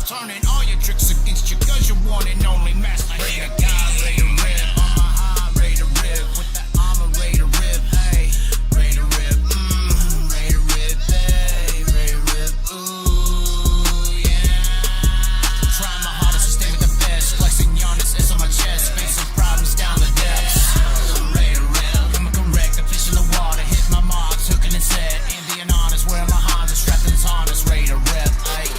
turning all your tricks against you, cause you're one and only master. Hey, a guy ready to rip on my high, ready to rip with that armor, ready to rip. Hey, ready to rip, ready to rip, hey, ready to rip, ooh, yeah. Trying my hardest to stay with the best, flexing Giannis S on my chest, facing problems down the depths. Ready to rip, coming correct, the fish in the water, hit my marks, hooking and set, Indian honest, wearing my Hans, strapped in his harness, ready to rip, hey.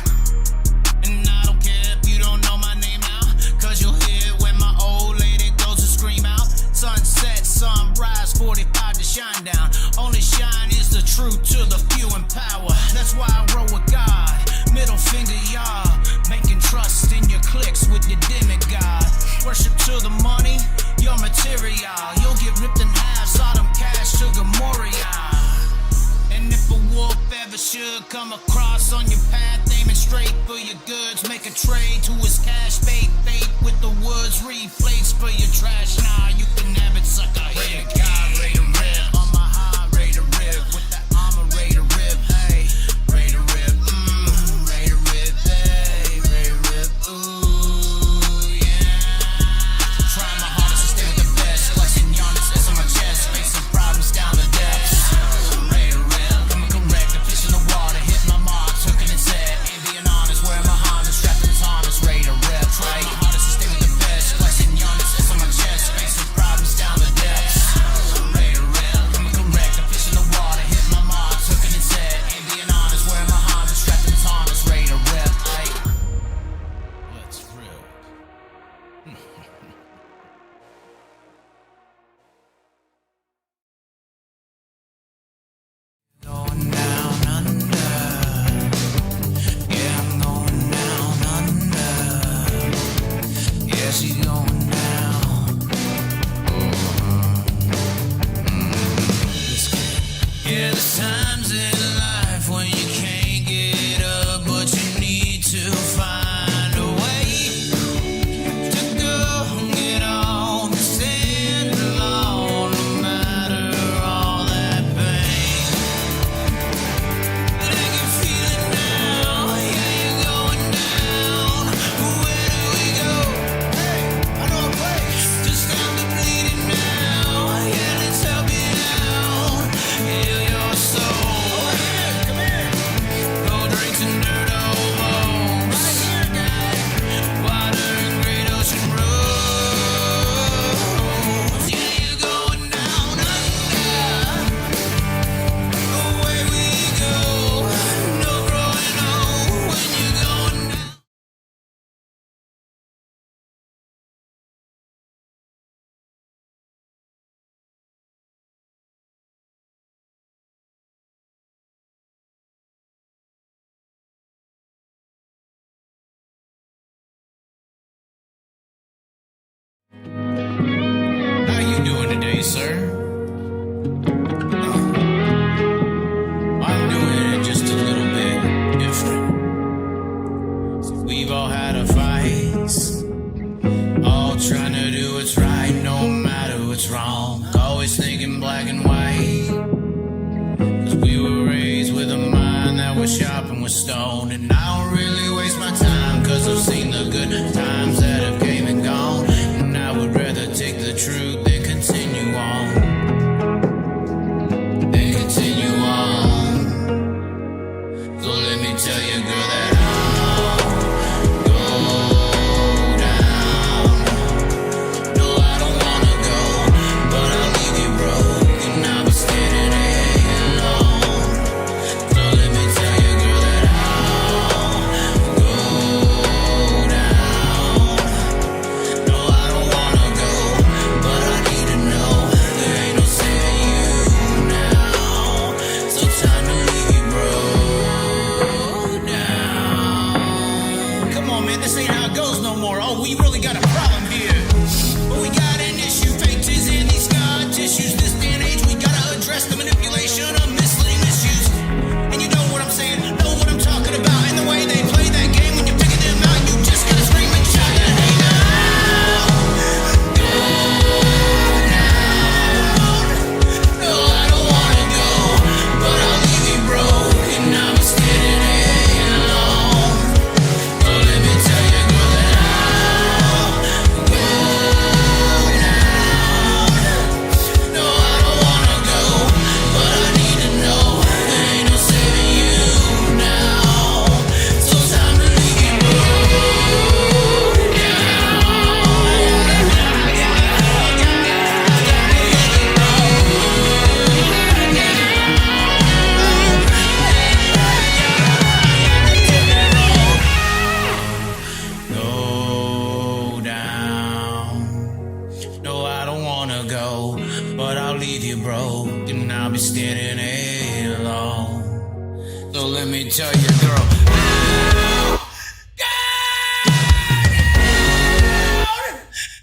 And I don't care if you don't know my name now, cause you'll hear it when my old lady goes to scream out. Sunset, sunrise, 45 to shine down. Only shine is the truth to the few in power. That's why I roll with God. Middle finger, y'all. Making trust in your clicks with your demigod. Worship to the money, your material. You'll get ripped in half, Sodom cash to Gomorrah. And if a wolf ever should come across on your path, aiming straight for your goods, make a trade to his cash, fake with the woods, reflates for your trash. Nah, you can have it, sucker. Hey, a guy ready to rip on my high, ready to rip with that armor, ready to rip. Hey, ready to rip, ready to rip, hey, ready to rip, ooh, yeah. Trying my hardest to stay with the best, flexing Giannis S on my chest, facing problems down the depths. Ready to rip, coming correct, the fish in the water, hit my marks, hooking and set, Indian honest, wearing my Hans, strapped in his harness, ready to rip. Trying my hardest to stay with the best, flexing Giannis S on my chest, facing problems down the depths. Ready to rip, coming correct, the fish in the water, hit my marks, hooking and set, Indian honest, wearing my Hans, strapped in his harness, ready to rip. Hey, let's rip. Going down under. Yeah, I'm going down under. Yeah, she's going down. Yeah, there's times in life when you can't get up, but you need to find a way to go get on, to stand alone, no matter all that pain. I can feel it now, yeah, you're going down. Where do we go? Hey, I know a place to stop the bleeding now. Yeah, let's help you out. Heal your soul. Over here, come here. Go drink some dirt ovos. Right here, guy. Water and great ocean roads. Yeah, you're going down under. Away we go. No growing old when you're going down. How you doing today, sir? I'm doing it just a little bit different. So we've all had our fights, all trying to do what's right, no matter what's wrong. Always thinking black and white, 'cause we were raised with a mind that was sharp and was stoned. And I don't really waste my time, 'cause I've seen the good times that have came and gone. And I would rather take the truth than continue on. Then continue on. So let me tell you, girl, that I'll go down. No, I don't wanna go, but I'll leave you broke, and I'll be standing here alone. So let me tell you, girl, that I'll go down. No, I don't wanna go, but I need to know there ain't no saving you now. So time to leave you broke down. Come on, man, this ain't how it goes no more. Oh, we really got a problem here. But we got an issue, fake tits in these scar tissues. This day and age, we gotta address the manipulation of misleading issues. And you know what I'm saying, know what I'm talking about. And the way they play that game when you're picking them out, you just gotta scream and shout your hey now. Go down. No, I don't wanna go, but I'll leave you broke, and I'll be standing here alone. So let me be standing alone. So let me tell you, girl.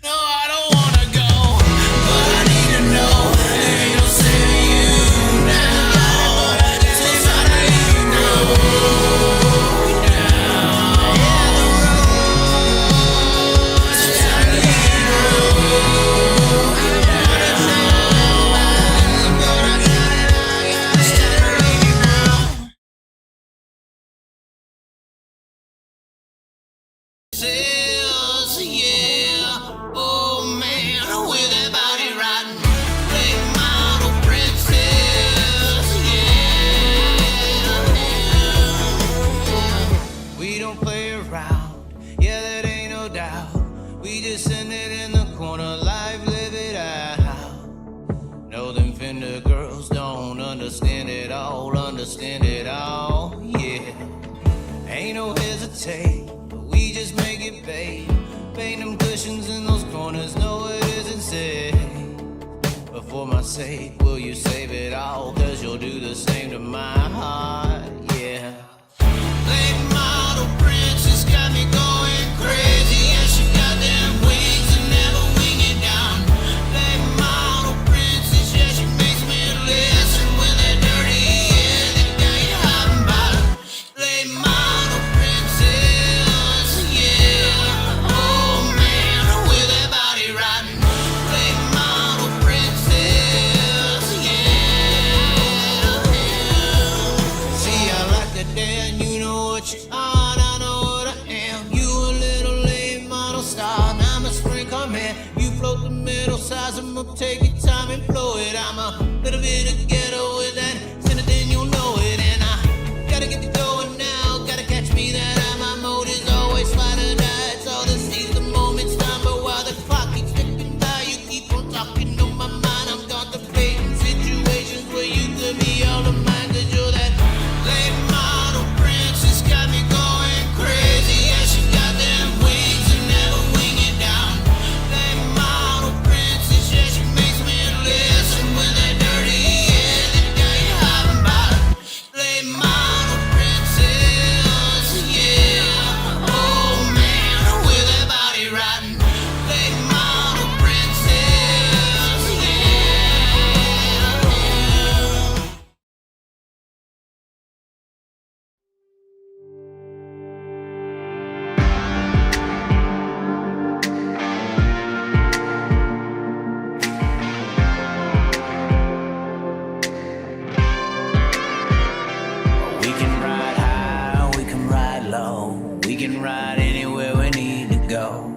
No, I don't wanna go, but I need to know. Ain't no saying you now. So try to let you know now. So try to let you Sales, yeah, oh man, with that body riding, late model princess, yeah. We don't play around, yeah, that ain't no doubt. We just send it in the corner, live, live it out. No, them Fender girls don't understand it all, yeah. Ain't no hesitate. We just make it pay. Paint them cushions in those corners. No, it isn't safe. But for my sake, will you save it all? Cause you'll do the same to my heart, yeah. Late model princess got me going crazy. Yeah, she got them wings and never wing it down. Late model princess, yeah, she makes me listen when they're dirty. Yeah, they got you hot and bottom. Late model princess, yeah. Oh man, with that body riding. Late model princess, yeah. See, I like to dance, you know what you are, I know what I am. You a little late model star, and I'm a sprinkle man. You float the middle size, I'ma take your time and blow it. I'm a little bit of ghetto with that, send it then you'll know it. And I gotta get the going now, gotta catch me that eye. My mode is always slide or die. It's all the seize the moment's time, but while the clock keeps ticking by, you keep on talking on my mind. I'm contemplating situations where you could be all of mine, cause you're that late model princess, got me going crazy. Yeah, she got them wings and never wing it down. Late model princess, yeah, she makes me listen when they're dirty. Yeah, they got you hot and bottom. Late model princess, yeah. Oh man, with that body riding. Late model princess, yeah. We can ride high, we can ride low. We can ride anywhere we need to go.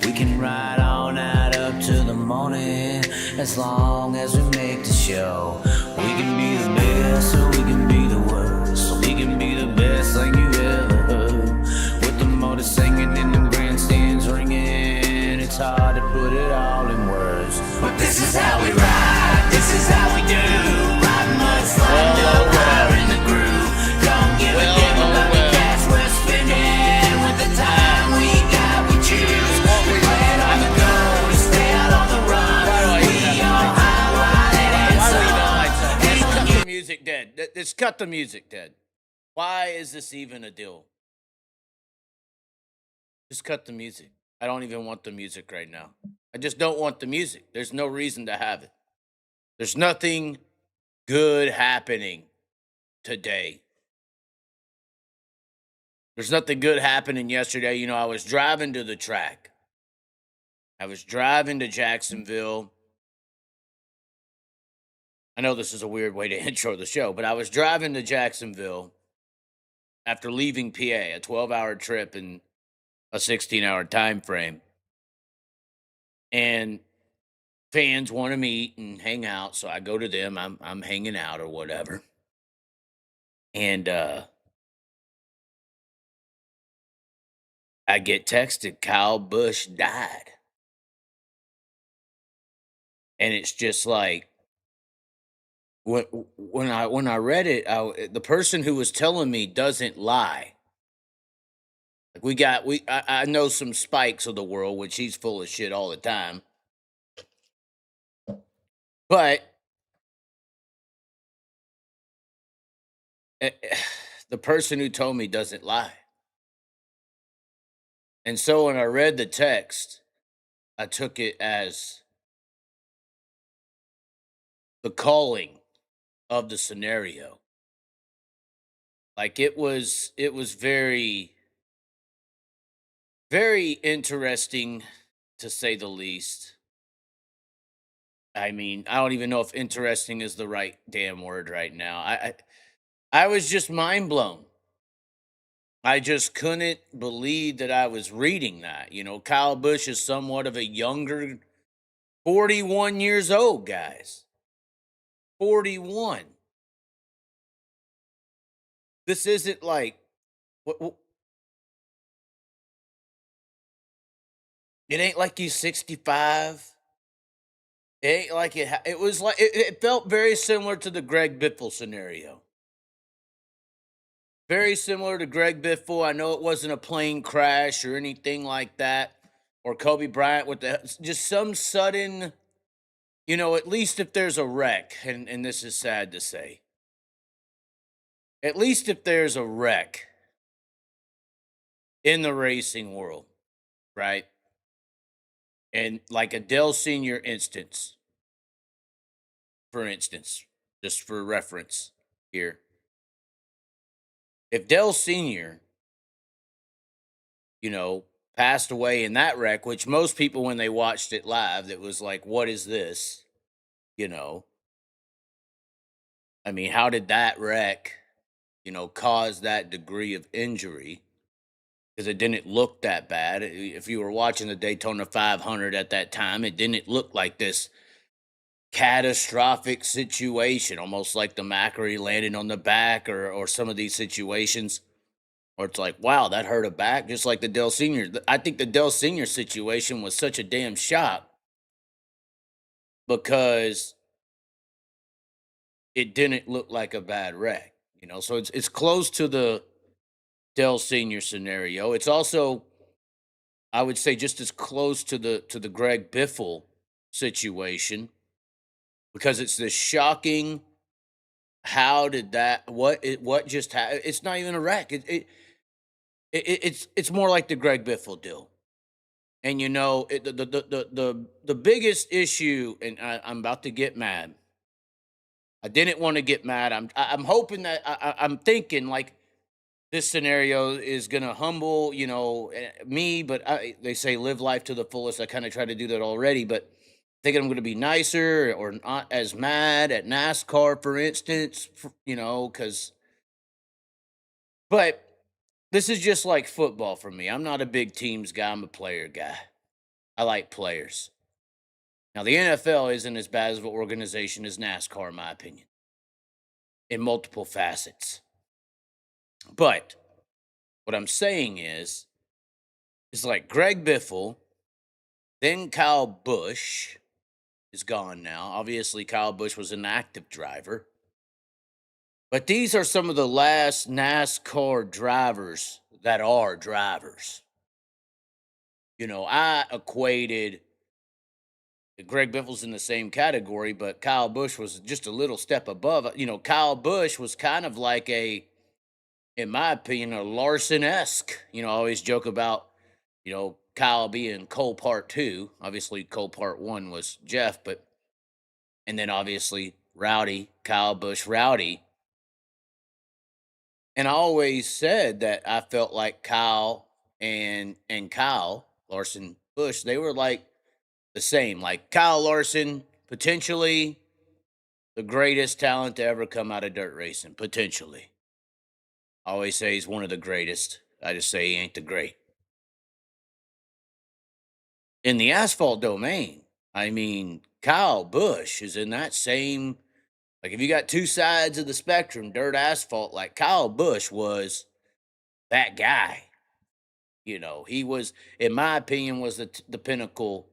We can ride all night up to the morning, as long as we make the show. We can be the best or we can be the worst. So we can be the best thing you ever heard. With the motor singing and the grandstands ringing, it's hard to put it all in words. But this is how we ride, this is how we do. Riding mud, sliding up, higher in the groove. Don't give a damn about the cash we're spending. With the time we got, we choose. We plan on the go to stay out on the run. We all high, wild, and Just cut the music dead. Just cut the music dead. Why is this even a deal? Just cut the music. I don't even want the music right now. I just don't want the music. There's no reason to have it. There's nothing good happening today. There's nothing good happening yesterday. You know, I was driving to the track. I was driving to Jacksonville. I know this is a weird way to intro the show, but I was driving to Jacksonville after leaving PA, a 12-hour trip in a 16-hour time frame. And fans want to meet and hang out, so I go to them. I'm hanging out or whatever. And I get texted, Kyle Busch died. And it's just like, when I read it, the person who was telling me doesn't lie. Like I know some Spikes of the world, which he's full of shit all the time. But the person who told me doesn't lie. And so when I read the text, I took it as the calling of the scenario. Like it was very, very interesting to say the least. I mean, I don't even know if interesting is the right damn word right now. I was just mind blown. I just couldn't believe that I was reading that. Kyle Busch is somewhat of a younger, 41 years old, guys. 41. This isn't like what it ain't like he's 65. It ain't like it was like it felt very similar to the Greg Biffle scenario. Very similar to Greg Biffle. I know it wasn't a plane crash or anything like that, or Kobe Bryant with just some sudden, at least if there's a wreck, and this is sad to say, at least if there's a wreck in the racing world, right? And like a Dell Senior instance, for instance, just for reference here, if Dell Senior, passed away in that wreck, which most people, when they watched it live, it was like, what is this? You know, I mean, how did that wreck, cause that degree of injury? Because it didn't look that bad. If you were watching the Daytona 500 at that time, it didn't look like this catastrophic situation, almost like the Macri landing on the back, or some of these situations where it's like, wow, that hurt a back, just like the Dell Senior. I think the Dell Senior situation was such a damn shock because it didn't look like a bad wreck, So it's close to the Dell Senior scenario. It's also, I would say, just as close to the Greg Biffle situation because it's this shocking. How did that? What just happened? It's not even a wreck. It's more like the Greg Biffle deal. And the biggest issue, and I'm about to get mad. I didn't want to get mad. I'm hoping that I'm thinking like this scenario is gonna humble me, but they say live life to the fullest. I kind of try to do that already, but thinking I'm gonna be nicer or not as mad at NASCAR, for instance, because. But this is just like football for me. I'm not a big teams guy. I'm a player guy. I like players. Now, the NFL isn't as bad of an organization as NASCAR, in my opinion, in multiple facets. But what I'm saying is like Greg Biffle, then Kyle Busch is gone now. Obviously, Kyle Busch was an active driver. But these are some of the last NASCAR drivers that are drivers. I equated Greg Biffle's in the same category, but Kyle Busch was just a little step above. Kyle Busch was kind of like in my opinion, a Larson-esque. I always joke about, Kyle being Cole Part 2. Obviously, Cole Part 1 was Jeff, and then obviously Rowdy, Kyle Busch, Rowdy. And I always said that I felt like Kyle and Kyle Larson Busch, they were like the same. Like Kyle Larson, potentially the greatest talent to ever come out of dirt racing. Potentially. I always say he's one of the greatest. I just say he ain't the great. In the asphalt domain, I mean, Kyle Busch is in that same, like if you got two sides of the spectrum, dirt, asphalt, like Kyle Busch was that guy. He was, in my opinion, was the pinnacle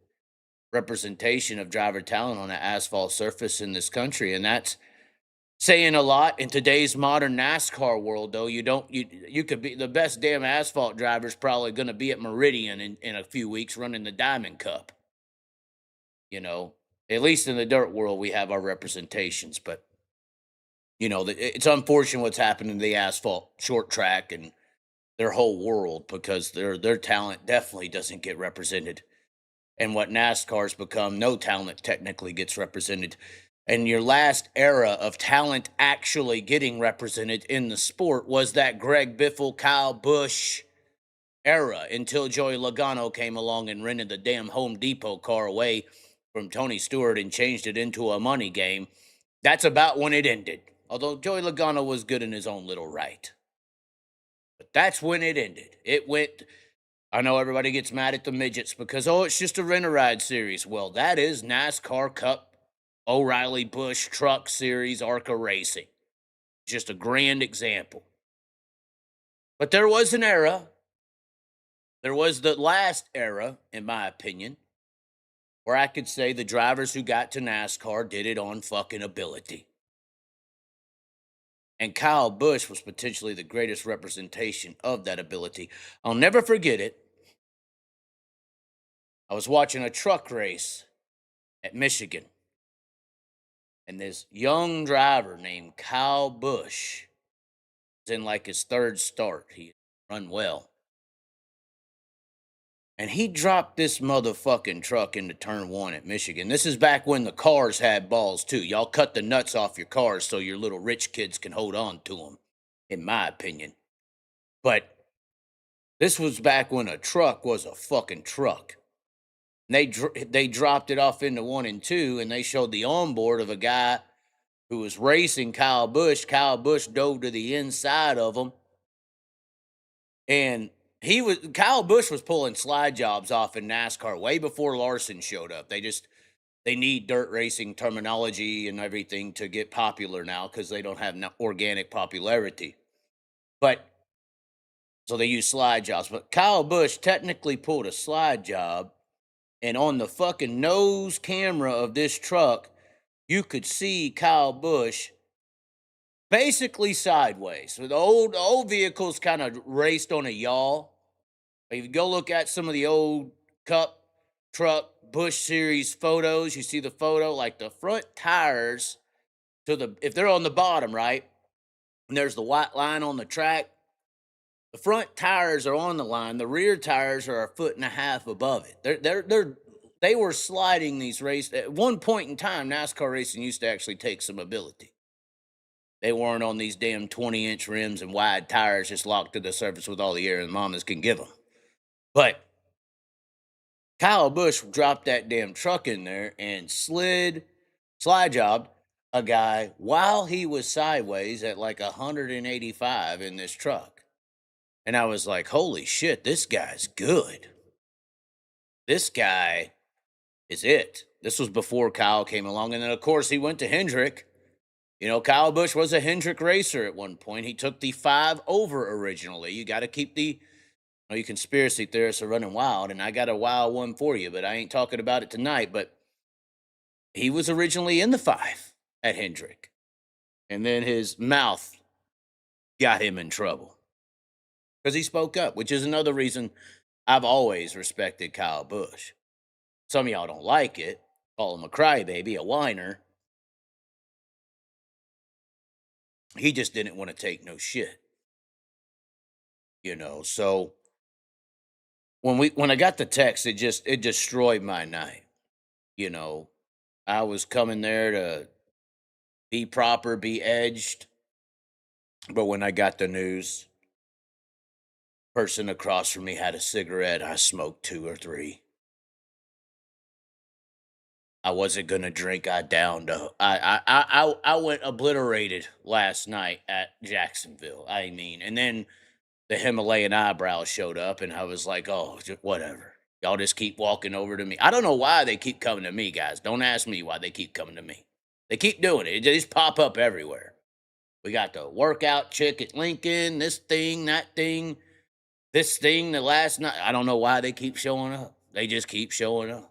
representation of driver talent on an asphalt surface in this country. And that's saying a lot in today's modern NASCAR world, though. You could be the best damn asphalt driver's probably going to be at Meridian in a few weeks running the Diamond Cup. At least in the dirt world, we have our representations. But, It's unfortunate what's happened in the asphalt short track and their whole world, because their talent definitely doesn't get represented. And what NASCAR's become, no talent technically gets represented. And your last era of talent actually getting represented in the sport was that Greg Biffle, Kyle Busch era, until Joey Logano came along and rented the damn Home Depot car away from Tony Stewart and changed it into a money game. That's about when it ended. Although Joey Logano was good in his own little right. But that's when it ended. It went. I know everybody gets mad at the midgets because, it's just a rent-a-ride series. Well, that is NASCAR Cup O'Reilly Busch Truck Series ARCA Racing. Just a grand example. But there was an era. There was the last era, in my opinion, where I could say the drivers who got to NASCAR did it on fucking ability. And Kyle Busch was potentially the greatest representation of that ability. I'll never forget it. I was watching a truck race at Michigan, and this young driver named Kyle Busch was in like his third start. He run well. And he dropped this motherfucking truck into turn one at Michigan. This is back when the cars had balls too. Y'all cut the nuts off your cars so your little rich kids can hold on to them, in my opinion. But this was back when a truck was a fucking truck. And they dropped it off into 1 and 2, and they showed the onboard of a guy who was racing Kyle Busch. Kyle Busch dove to the inside of him, and Kyle Busch was pulling slide jobs off in NASCAR way before Larson showed up. They need dirt racing terminology and everything to get popular now because they don't have organic popularity. But so they use slide jobs. But Kyle Busch technically pulled a slide job, and on the fucking nose camera of this truck, you could see Kyle Busch basically sideways. So the old vehicles kind of raced on a yaw. If you go look at some of the old Cup Truck Busch Series photos, you see the photo, like the front tires if they're on the bottom, right? And there's the white line on the track. The front tires are on the line. The rear tires are 1.5 feet above it. They were sliding these races. At one point in time, NASCAR racing used to actually take some ability. They weren't on these damn 20-inch rims and wide tires just locked to the surface with all the air and mamas can give them. But Kyle Busch dropped that damn truck in there and slide jobbed a guy while he was sideways at like 185 in this truck. And I was like, holy shit, this guy's good. This guy is it. This was before Kyle came along. And then, of course, he went to Hendrick. Kyle Busch was a Hendrick racer at one point. He took the 5 over originally. You got to keep you conspiracy theorists are running wild, and I got a wild one for you, but I ain't talking about it tonight. But he was originally in the 5 at Hendrick, and then his mouth got him in trouble because he spoke up, which is another reason I've always respected Kyle Busch. Some of y'all don't like it, call him a crybaby, a whiner. He just didn't want to take no shit, so when I got the text, it destroyed my night. I was coming there to be proper, be edged. But when I got the news, person across from me had a cigarette. I smoked 2 or 3. I wasn't gonna drink. I downed. I went obliterated last night at Jacksonville. And then the Himalayan eyebrows showed up, and I was like, oh, whatever. Y'all just keep walking over to me. I don't know why they keep coming to me, guys. Don't ask me why they keep coming to me. They keep doing it. They just pop up everywhere. We got the workout chick at Lincoln, this thing, that thing, this thing, the last night. I don't know why they keep showing up. They just keep showing up.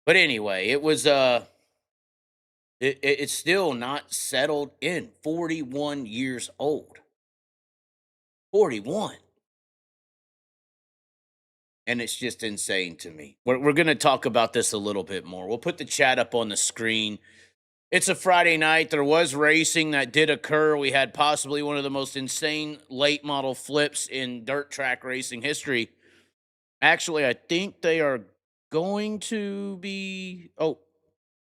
But anyway, it was, it's still not settled in. 41 years old. 41. And it's just insane to me. We're going to talk about this a little bit more. We'll put the chat up on the screen. It's a Friday night. There was racing that did occur. We had possibly one of the most insane late model flips in dirt track racing history. Actually, I think they are going to be. Oh,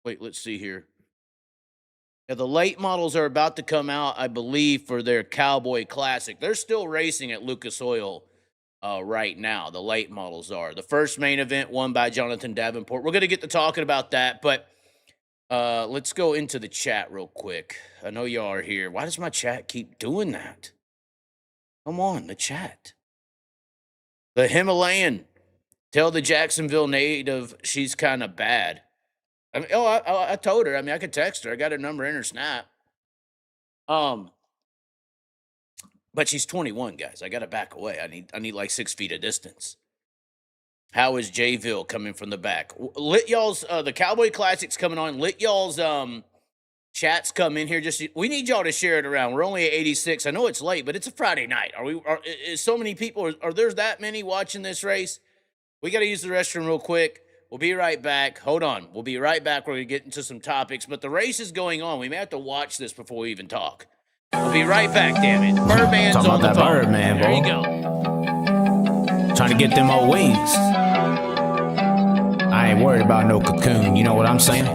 wait, let's see here. Yeah, the late models are about to come out, I believe, for their Cowboy Classic. They're still racing at Lucas Oil right now. The late models are. The first main event won by Jonathan Davenport. We're going to get to talking about that, but let's go into the chat real quick. I know y'all are here. Why does my chat keep doing that? Come on, the chat. The Himalayan. Tell the Jacksonville native she's kind of bad. I mean, I told her. I mean, I could text her. I got her number in her snap. But she's 21, guys. I got to back away. I need like 6 feet of distance. How is Jayville coming from the back? Lit y'all's the Cowboy Classic's coming on. Lit y'all's chats come in here. We need y'all to share it around. We're only at 86. I know it's late, but it's a Friday night. Is so many people? Are there that many watching this race? We got to use the restroom real quick. We'll be right back. Hold on. We'll be right back. We're going to get into some topics, but the race is going on. We may have to watch this before we even talk. We'll be right back, damn it. Birdman's on the phone. Birdman, there boy. you go. Trying to get them old wings. I ain't worried about no cocoon, you know what I'm saying? Like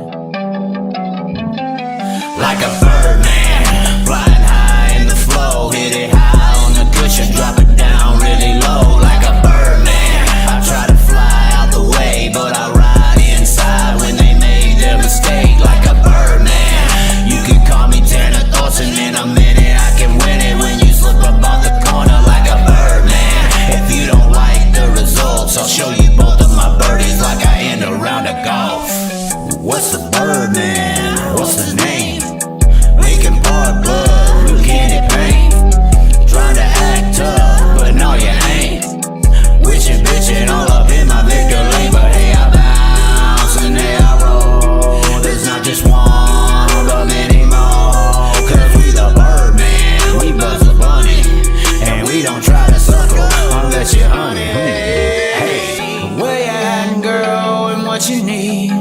a birdman, flying high in the flow. Hit it high on the cushion, drop it down really low. Like a birdman, I try to fly out the way, but I ride inside when they made their mistake. Like a birdman, you can call me Tanner Thorson. In a minute I can win it when you slip up off the corner. Like a birdman, if you don't like the results, I'll show you both of my birdies like I end a round of golf. What's the birdman? What's the name? Lincoln Park Blood, Luke Candy Paint. Trying to act tough, but no you ain't. Wishing, bitching all up in my Victor lane. But hey, I bounce and hey, I roll. There's not just one, but many more. Cause we the birdman, we buzz the bunny. And we don't try to circle unless you're honey. Hey, where you at, girl, and what you need?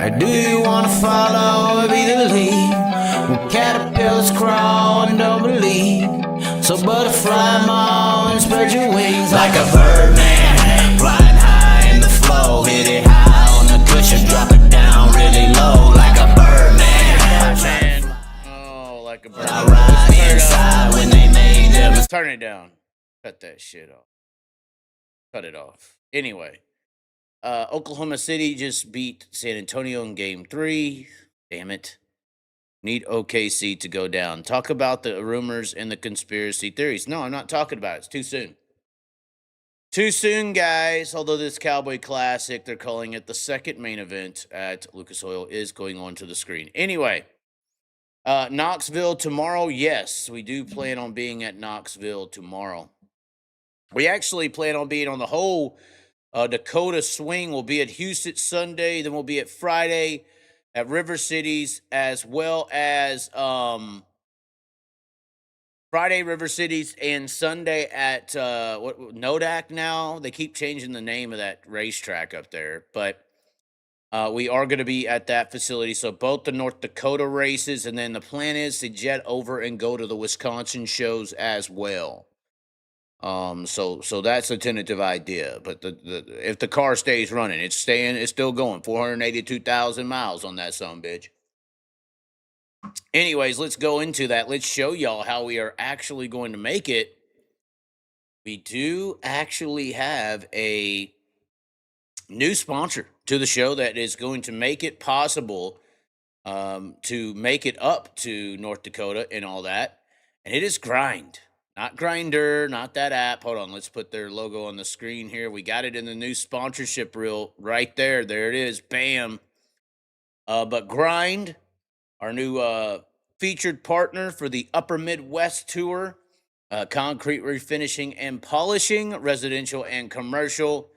Or do you wanna follow or be the lead? When caterpillars crawl and don't believe, so butterfly more and spread your wings. Like a birdman, flying high in the flow. Hit it high on the cushion, drop it down really low. Like a birdman. Oh, like a bird. I ride inside when they made them. Let's turn it down. Cut that shit off. Cut it off. Anyway, Oklahoma City just beat San Antonio in Game 3. Damn it. Need OKC to go down. Talk about the rumors and the conspiracy theories. No, I'm not talking about it. It's too soon. Too soon, guys. Although this Cowboy Classic, they're calling it the second main event at Lucas Oil, is going on to the screen. Anyway, Knoxville tomorrow. Yes, we do plan on being at Knoxville tomorrow. We actually plan on being on the whole Dakota swing. We'll be at Houston Sunday. Then we'll be at Friday at River Cities, as well as Friday River Cities and Sunday at Nodak now. They keep changing the name of that racetrack up there, but we are going to be at that facility. So both the North Dakota races, and then the plan is to jet over and go to the Wisconsin shows as well. So that's a tentative idea, but if the car stays running, it's still going 482,000 miles on that son bitch. Anyways, let's go into that. Let's show y'all how we are actually going to make it. We do actually have a new sponsor to the show that is going to make it possible to make it up to North Dakota and all that. And it is Grind. Not Grinder, not that app. Hold on, let's put their logo on the screen here. We got it in the new sponsorship reel right there. There it is. Bam. But Grind, our new featured partner for the Upper Midwest Tour, concrete refinishing and polishing, residential and commercial.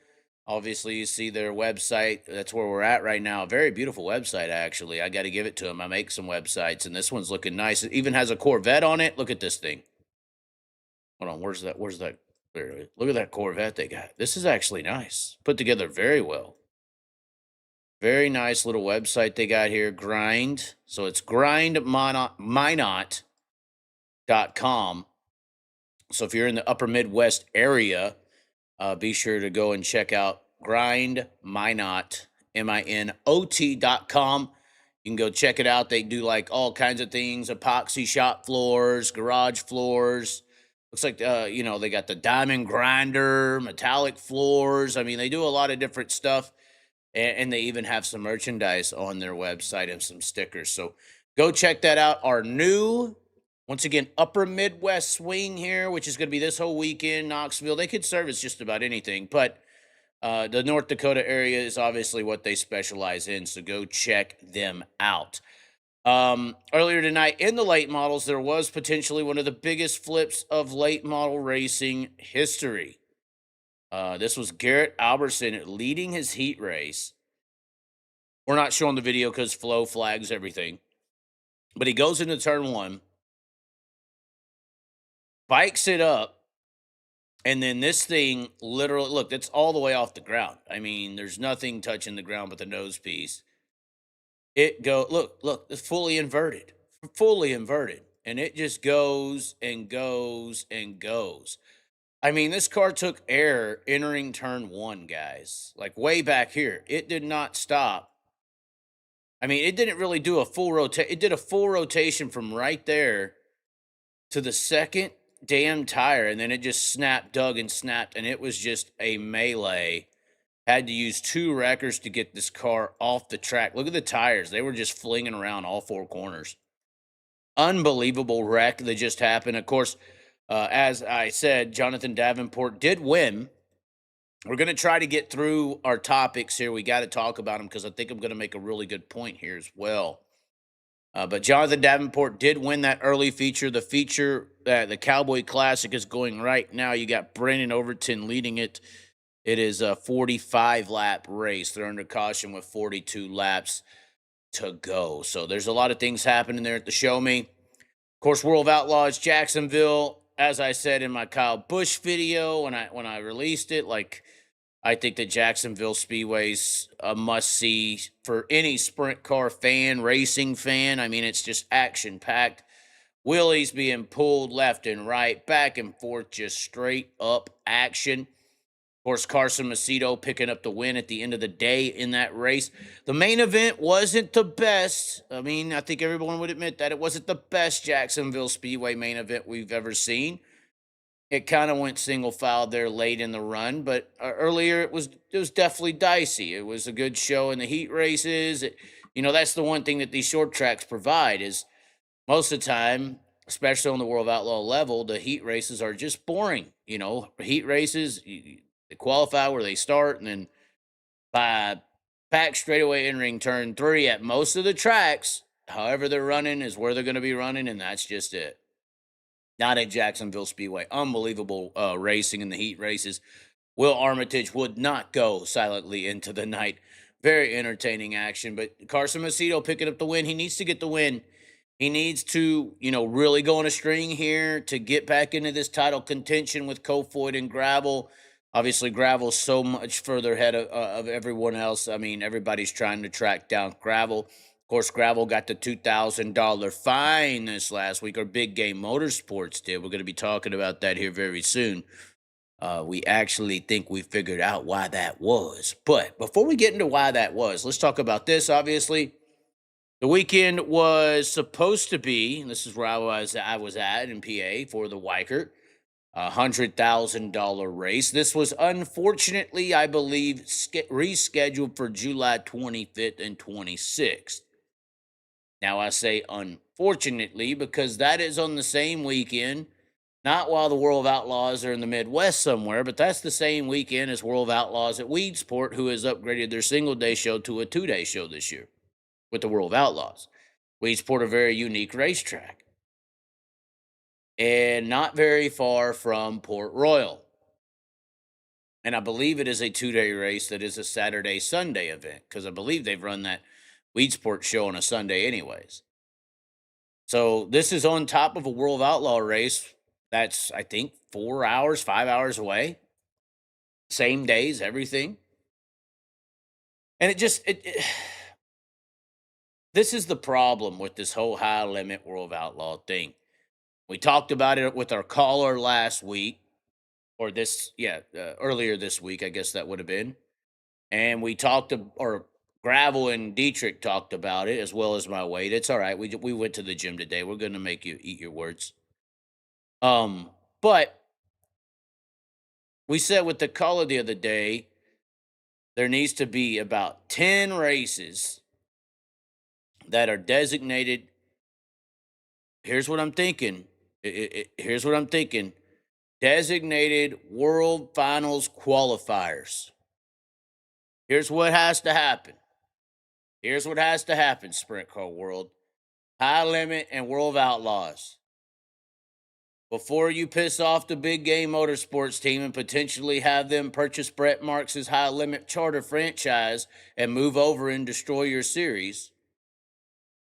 Obviously, you see their website. That's where we're at right now. A very beautiful website, actually. I got to give it to them. I make some websites, and this one's looking nice. It even has a Corvette on it. Look at this thing. Hold on, where's that? There it is. Look at that Corvette they got. This is actually nice. Put together very well. Very nice little website they got here, Grind. So it's grindminot.com. So if you're in the upper Midwest area, be sure to go and check out grindminot, MINOT.com. You can go check it out. They do like all kinds of things, epoxy shop floors, garage floors. Looks like, they got the diamond grinder, metallic floors. I mean, they do a lot of different stuff. And they even have some merchandise on their website and some stickers. So go check that out. Our new, once again, upper Midwest swing here, which is going to be this whole weekend, Knoxville. They could service just about anything, but the North Dakota area is obviously what they specialize in. So go check them out. Earlier tonight in the late models, there was potentially one of the biggest flips of late model racing history. This was Garrett Albertson leading his heat race. We're not showing the video because flow flags everything. But he goes into turn one, bikes it up, and then this thing literally, look, it's all the way off the ground. I mean, there's nothing touching the ground but the nose piece. Look, it's fully inverted. And it just goes and goes and goes. I mean, this car took air entering turn one, guys. Like way back here. It did not stop. I mean, it didn't really do a full rotation. It did a full rotation from right there to the second damn tire, and then it just snapped, dug, and snapped, and it was just a melee. Had to use 2 wreckers to get this car off the track. Look at the tires. They were just flinging around all 4 corners. Unbelievable wreck that just happened. Of course, as I said, Jonathan Davenport did win. We're going to try to get through our topics here. We got to talk about them because I think I'm going to make a really good point here as well. But Jonathan Davenport did win that early feature. The feature, the Cowboy Classic, is going right now. You got Brandon Overton leading it. It is a 45-lap race. They're under caution with 42 laps to go. So there's a lot of things happening there at the Show Me. Of course, World of Outlaws, Jacksonville. As I said in my Kyle Busch video when I released it, I think that Jacksonville Speedway's a must-see for any sprint car fan, racing fan. I mean, it's just action-packed. Wheelies being pulled left and right, back and forth, just straight-up action. Of course, Carson Macedo picking up the win at the end of the day in that race. The main event wasn't the best. I mean, I think everyone would admit that. It wasn't the best Jacksonville Speedway main event we've ever seen. It kind of went single file there late in the run, but earlier it was definitely dicey. It was a good show in the heat races. That's the one thing that these short tracks provide is most of the time, especially on the World of Outlaw level, the heat races are just boring. Heat races, they qualify where they start, and then by pack straightaway entering turn 3 at most of the tracks, however they're running is where they're going to be running, and that's just it. Not at Jacksonville Speedway. Unbelievable racing in the heat races. Will Armitage would not go silently into the night. Very entertaining action. But Carson Macedo picking up the win. He needs to get the win. He needs to, really go on a string here to get back into this title contention with Kofoid and Gravel. Obviously, Gravel's so much further ahead of everyone else. I mean, everybody's trying to track down Gravel. Of course, Gravel got the $2,000 fine this last week, or Big Game Motorsports did. We're going to be talking about that here very soon. We actually think we figured out why that was. But before we get into why that was, let's talk about this. Obviously, the weekend was supposed to be, and this is where I was at in PA for the Weikert, $100,000 race. This was unfortunately, I believe, rescheduled for July 25th and 26th. Now, I say unfortunately because that is on the same weekend, not while the World of Outlaws are in the Midwest somewhere, but that's the same weekend as World of Outlaws at Weedsport, who has upgraded their single-day show to a 2-day show this year with the World of Outlaws. Weedsport, a very unique racetrack, and not very far from Port Royal. And I believe it is a 2-day race that is a Saturday-Sunday event, because I believe they've run that Weedsport show on a Sunday anyways. So this is on top of a World of Outlaw race that's, I think, 4 hours, 5 hours away. Same days, everything. And this is the problem with this whole high limit World of Outlaw thing. We talked about it with our caller last week, or earlier this week, I guess that would have been. And we or Gravel and Dietrich talked about it, as well as my weight. It's all right. We went to the gym today. We're going to make you eat your words. But we said with the caller the other day, there needs to be about 10 races that are designated. Here's what I'm thinking. Here's what I'm thinking. Designated World Finals qualifiers. Here's what has to happen. Here's what has to happen, Sprint Car World. High Limit and World of Outlaws. Before you piss off the Big Game Motorsports team and potentially have them purchase Brett Marks' High Limit Charter franchise and move over and destroy your series,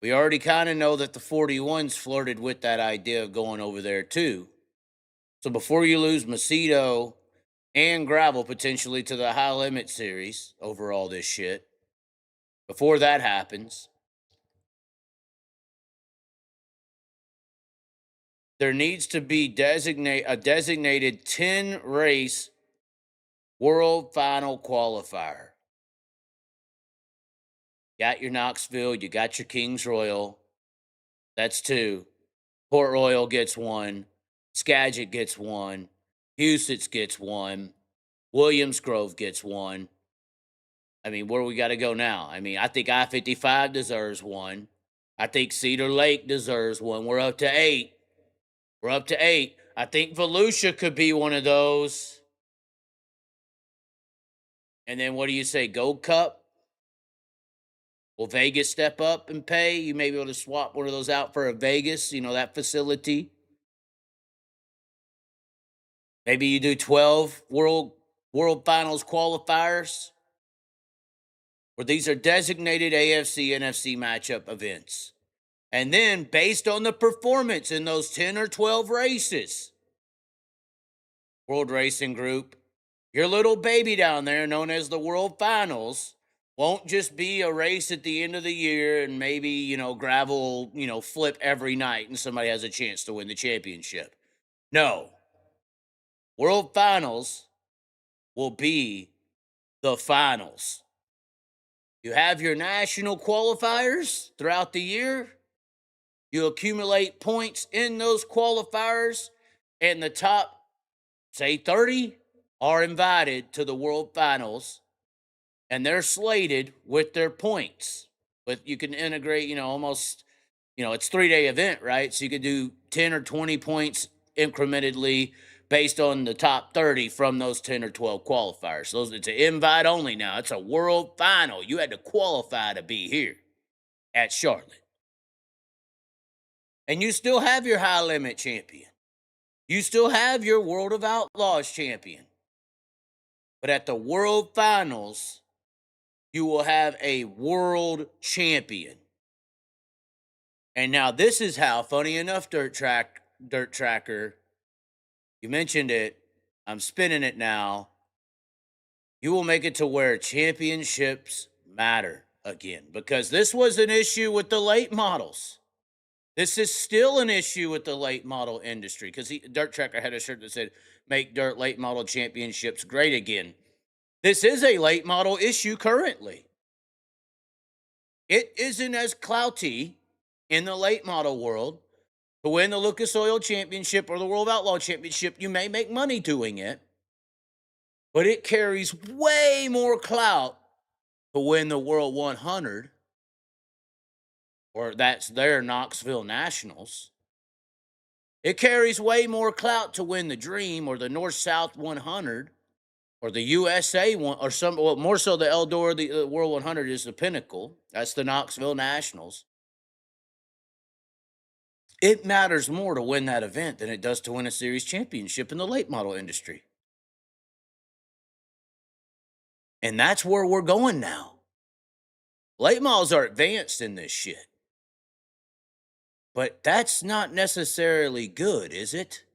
we already kind of know that the 41s flirted with that idea of going over there too. So before you lose Macedo and Gravel potentially to the High Limit series over all this shit, before that happens, there needs to be a designated 10-race World Final qualifier. Got your Knoxville, you got your Kings Royal. That's 2. Port Royal gets 1. Skagit gets 1. Huset's gets 1. Williams Grove gets 1. I mean, where we got to go now? I mean, I think I-55 deserves 1. I think Cedar Lake deserves 1. We're up to 8. We're up to 8. I think Volusia could be one of those. And then what do you say? Gold Cup? Will Vegas step up and pay? You may be able to swap one of those out for a Vegas, that facility. Maybe you do 12 World Finals qualifiers, where these are designated AFC, NFC matchup events. And then, based on the performance in those 10 or 12 races, World Racing Group, your little baby down there known as the World Finals, won't just be a race at the end of the year and maybe, Gravel, flip every night and somebody has a chance to win the championship. No. World Finals will be the finals. You have your national qualifiers throughout the year. You accumulate points in those qualifiers, and the top, say 30, are invited to the World Finals, and they're slated with their points. But you can integrate, almost, it's a 3-day event, right? So you could do 10 or 20 points incrementally based on the top 30 from those 10 or 12 qualifiers. So it's an invite only now. It's a World Final. You had to qualify to be here at Charlotte. And you still have your high limit champion. You still have your World of Outlaws champion. But at the World Finals, you will have a world champion. And now this is how, funny enough, Dirt Tracker, you mentioned it, I'm spinning it now. You will make it to where championships matter again. Because this was an issue with the late models. This is still an issue with the late model industry, because Dirt Tracker had a shirt that said, "Make dirt late model championships great again." This is a late model issue currently. It isn't as clouty in the late model world to win the Lucas Oil Championship or the World Outlaw Championship. You may make money doing it, but it carries way more clout to win the World 100, or that's their Knoxville Nationals. It carries way more clout to win the Dream or the North-South 100 or the USA one, or more so the Eldora, the World 100 is the pinnacle. That's the Knoxville Nationals. It matters more to win that event than it does to win a series championship in the late model industry. And that's where we're going now. Late models are advanced in this shit. But that's not necessarily good, is it?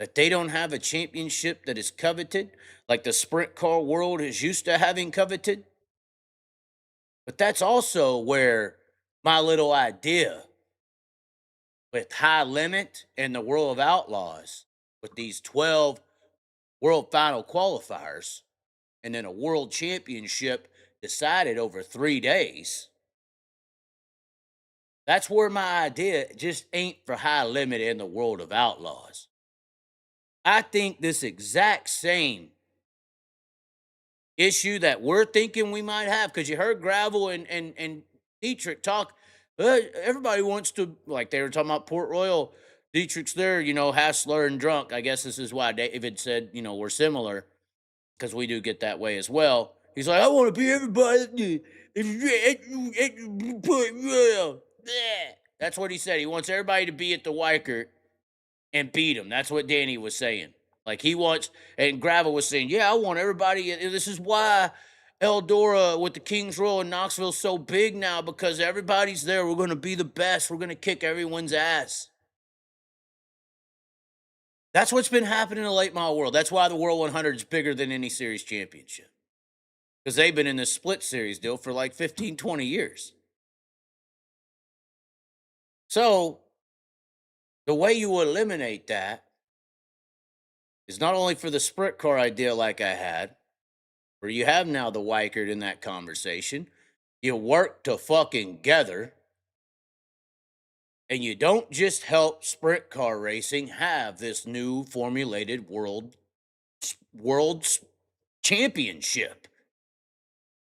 That they don't have a championship that is coveted, like the sprint car world is used to having coveted? But that's also where my little idea with High Limit and the World of Outlaws, with these 12 World Final qualifiers, and then a World Championship decided over 3 days. That's where my idea just ain't for High Limit and the World of Outlaws. I think this exact same issue that we're thinking we might have, because you heard Gravel and Dietrich talk. Everybody wants to, like they were talking about Port Royal. Dietrich's there, half slurred and drunk. I guess this is why David said, we're similar, because we do get that way as well. He's like, I want to be everybody. That's what he said. He wants everybody to be at the Weikert and beat him. That's what Danny was saying. Like he wants, and Gravel was saying, yeah, I want everybody. This is why Eldora with the Kings Row in Knoxville is so big now, because everybody's there. We're going to be the best. We're going to kick everyone's ass. That's what's been happening in the late model world. That's why the World 100 is bigger than any series championship, because they've been in this split series deal for like 15, 20 years. So the way you eliminate that is not only for the sprint car idea like I had, where you have now the Weikert in that conversation, you work to fucking together, and you don't just help sprint car racing have this new formulated world championship.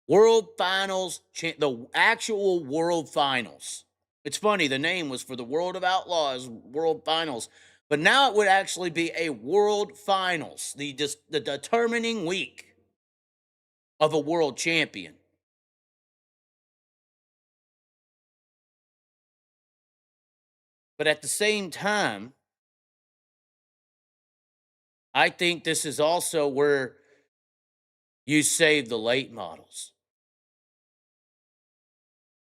World Finals, the actual World Finals. It's funny, the name was for the World of Outlaws World Finals, but now it would actually be a World Finals, the determining week of a world champion. But at the same time, I think this is also where you save the late models.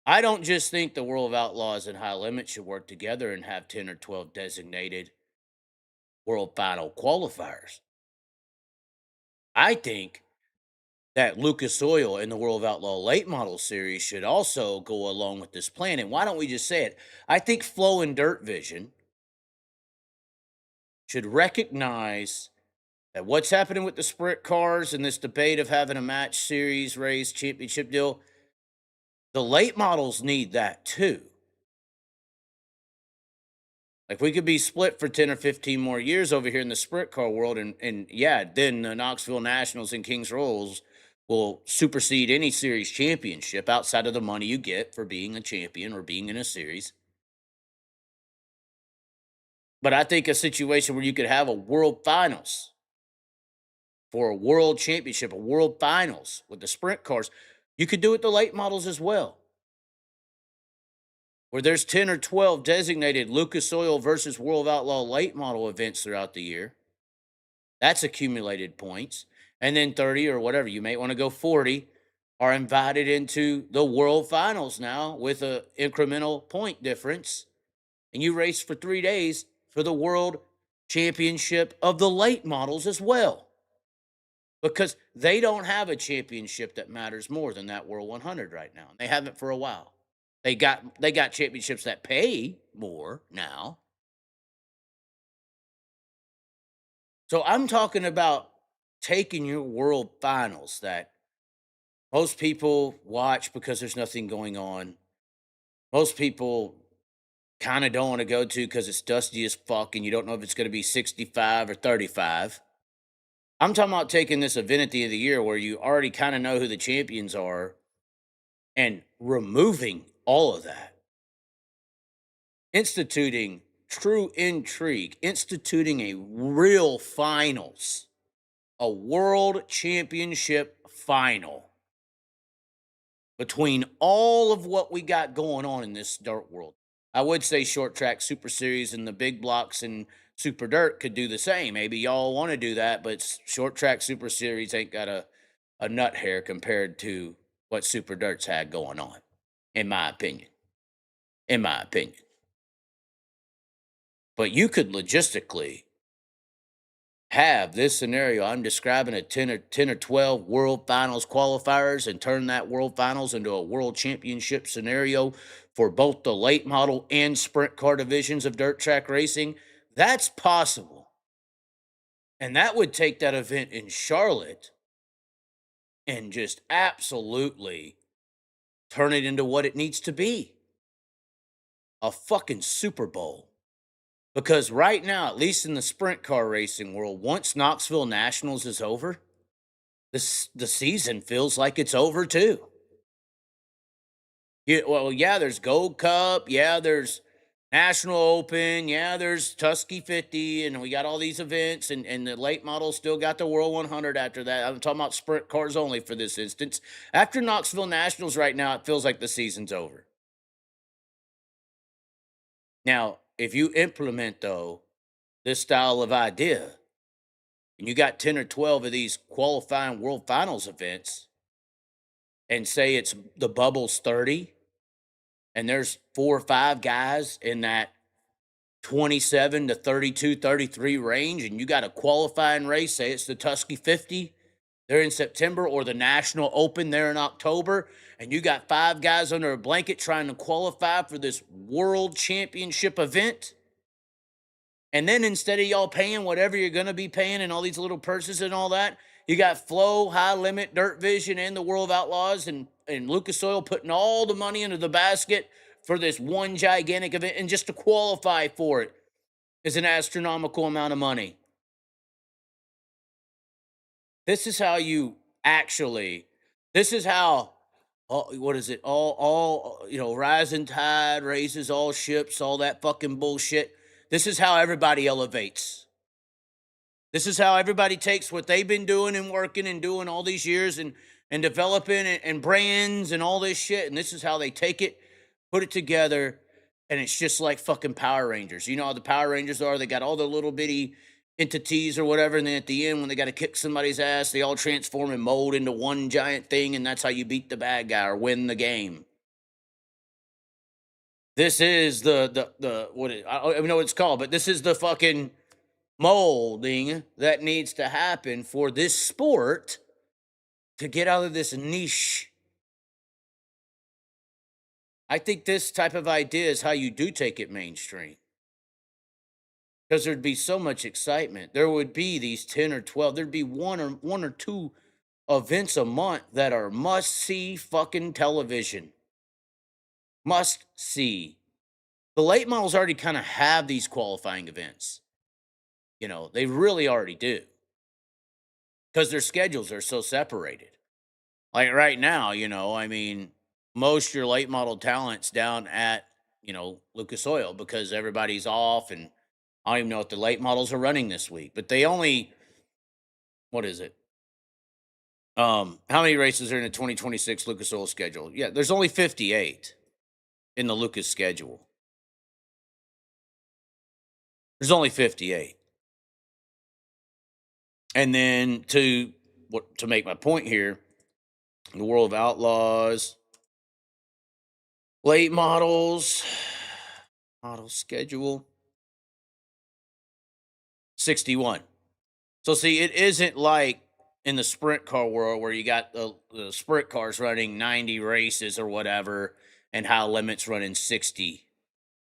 I don't just think the World of Outlaws and High Limit should work together and have 10 or 12 designated World Final qualifiers. I think that Lucas Oil and the World of Outlaw Late Model Series should also go along with this plan. And why don't we just say it? I think Flow and Dirt Vision should recognize that what's happening with the sprint cars and this debate of having a match series race championship deal, the late models need that too. Like we could be split for 10 or 15 more years over here in the sprint car world. And yeah, then the Knoxville Nationals and Kings Rolls will supersede any series championship outside of the money you get for being a champion or being in a series. But I think a situation where you could have a world finals for a world championship, a world finals with the sprint cars, you could do it the late models as well, where there's 10 or 12 designated Lucas Oil versus World of Outlaw late model events throughout the year. That's accumulated points. And then 30 or whatever, you may want to go 40, are invited into the World Finals now with an incremental point difference. And you race for 3 days for the World Championship of the late models as well, because they don't have a championship that matters more than that World 100 right now. They haven't for a while. They got championships that pay more now. So I'm talking about taking your world finals that most people watch because there's nothing going on. Most people kind of don't want to go to because it's dusty as fuck and you don't know if it's going to be 65 or 35. I'm talking about taking this event at the end of the year where you already kind of know who the champions are and removing all of that. Instituting true intrigue, instituting a real finals, a world championship final between all of what we got going on in this dirt world. I would say short track super series and the big blocks and super dirt could do the same. Maybe y'all want to do that, but short track super series ain't got a nut hair compared to what super dirt's had going on, in my opinion. In my opinion. But you could logistically have this scenario I'm describing, a 10 or 12 World Finals qualifiers, and turn that World Finals into a World Championship scenario for both the late model and sprint car divisions of dirt track racing, that's possible. And that would take that event in Charlotte and just absolutely turn it into what it needs to be. A fucking Super Bowl. Because right now, at least in the sprint car racing world, once Knoxville Nationals is over, the season feels like it's over too. Yeah, there's Gold Cup. Yeah, there's National Open. Yeah, there's Tusky 50. And we got all these events. And the late model still got the World 100 after that. I'm talking about sprint cars only for this instance. After Knoxville Nationals right now, it feels like the season's over. Now, if you implement, though, this style of idea, and you got 10 or 12 of these qualifying World Finals events, and say it's the bubble's 30, and there's 4 or 5 guys in that 27 to 32, 33 range, and you got a qualifying race, say it's the Tusky 50, they're in September, or the National Open, they're in October, and you got 5 guys under a blanket trying to qualify for this World Championship event. And then instead of y'all paying whatever you're going to be paying and all these little purses and all that, you got Flow, High Limit, Dirt Vision, and the World of Outlaws and Lucas Oil putting all the money into the basket for this one gigantic event. And just to qualify for it is an astronomical amount of money. This is how you actually, this is how, what is it? All, rising tide raises all ships, all that fucking bullshit. This is how everybody elevates. This is how everybody takes what they've been doing and working and doing all these years and developing and brands and all this shit. And this is how they take it, put it together, and it's just like fucking Power Rangers. You know how the Power Rangers are? They got all the little bitty entities or whatever, and then at the end, when they got to kick somebody's ass, they all transform and mold into one giant thing, and that's how you beat the bad guy or win the game. This is I don't even know what it's called, but this is the fucking molding that needs to happen for this sport to get out of this niche. I think this type of idea is how you do take it mainstream. Because there'd be so much excitement. There would be these 10 or 12, there'd be one or two events a month that are must-see fucking television. Must see. The late models already kind of have these qualifying events. They really already do. Because their schedules are so separated. Like right now, most of your late model talent's down at, Lucas Oil because everybody's off, and I don't even know what the late models are running this week. But they only, what is it? How many races are in the 2026 Lucas Oil schedule? Yeah, there's only 58 in the Lucas schedule. There's only 58. And then to make my point here, the World of Outlaws, late models, model schedule, 61. So see, it isn't like in the sprint car world where you got the sprint cars running 90 races or whatever and High Limit's running 60.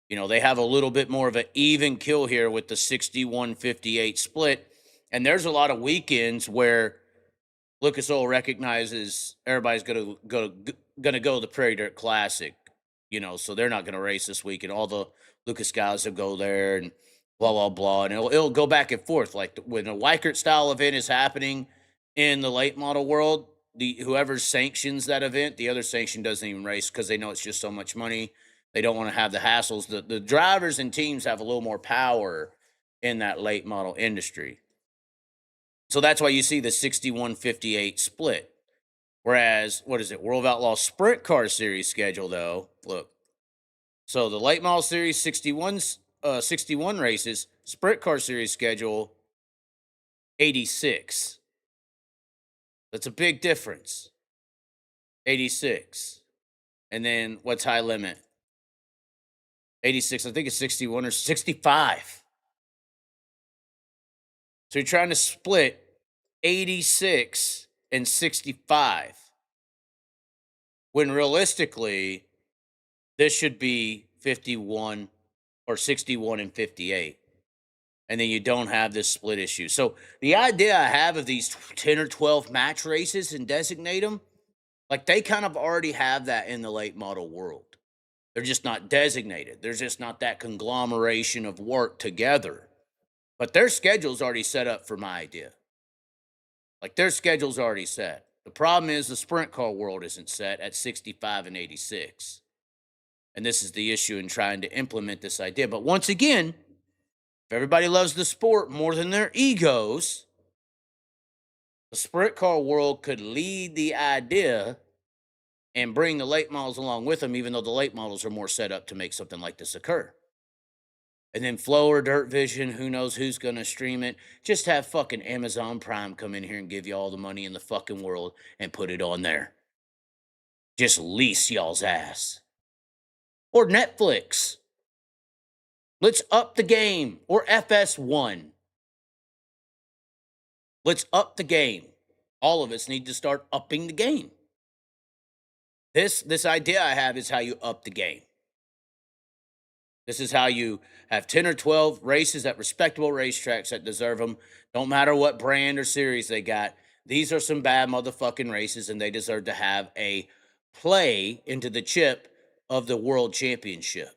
They have a little bit more of an even kill here with the 61-58 split. And there's a lot of weekends where Lucas Oil recognizes everybody's gonna go to the Prairie Dirt Classic, so they're not gonna race this week, and all the Lucas guys will go there and blah blah blah, and it'll go back and forth. Like when a Weikert style event is happening in the late model world, whoever sanctions that event, the other sanction doesn't even race because they know it's just so much money. They don't want to have the hassles. The drivers and teams have a little more power in that late model industry. So that's why you see the 61-58 split. Whereas, World of Outlaw Sprint Car Series schedule, though, look. So the late model series, 61 races, Sprint Car Series schedule, 86. That's a big difference. 86. And then what's High Limit? 86, I think it's 61 or 65. So you're trying to split 86 and 65. When realistically, this should be 51 or 61 and 58. And then you don't have this split issue. So the idea I have of these 10 or 12 match races and designate them, like they kind of already have that in the late model world. They're just not designated. There's just not that conglomeration of work together. But their schedule's already set up for my idea. Like their schedule's already set. The problem is the sprint car world isn't set at 65 and 86. And this is the issue in trying to implement this idea. But once again, if everybody loves the sport more than their egos, the sprint car world could lead the idea and bring the late models along with them, even though the late models are more set up to make something like this occur. And then Flow or Dirt Vision, who knows who's going to stream it. Just have fucking Amazon Prime come in here and give you all the money in the fucking world and put it on there. Just lease y'all's ass. Or Netflix. Let's up the game. Or FS1. Let's up the game. All of us need to start upping the game. This idea I have is how you up the game. This is how you have 10 or 12 races at respectable racetracks that deserve them. Don't matter what brand or series they got. These are some bad motherfucking races, and they deserve to have a play into the chip of the World Championship.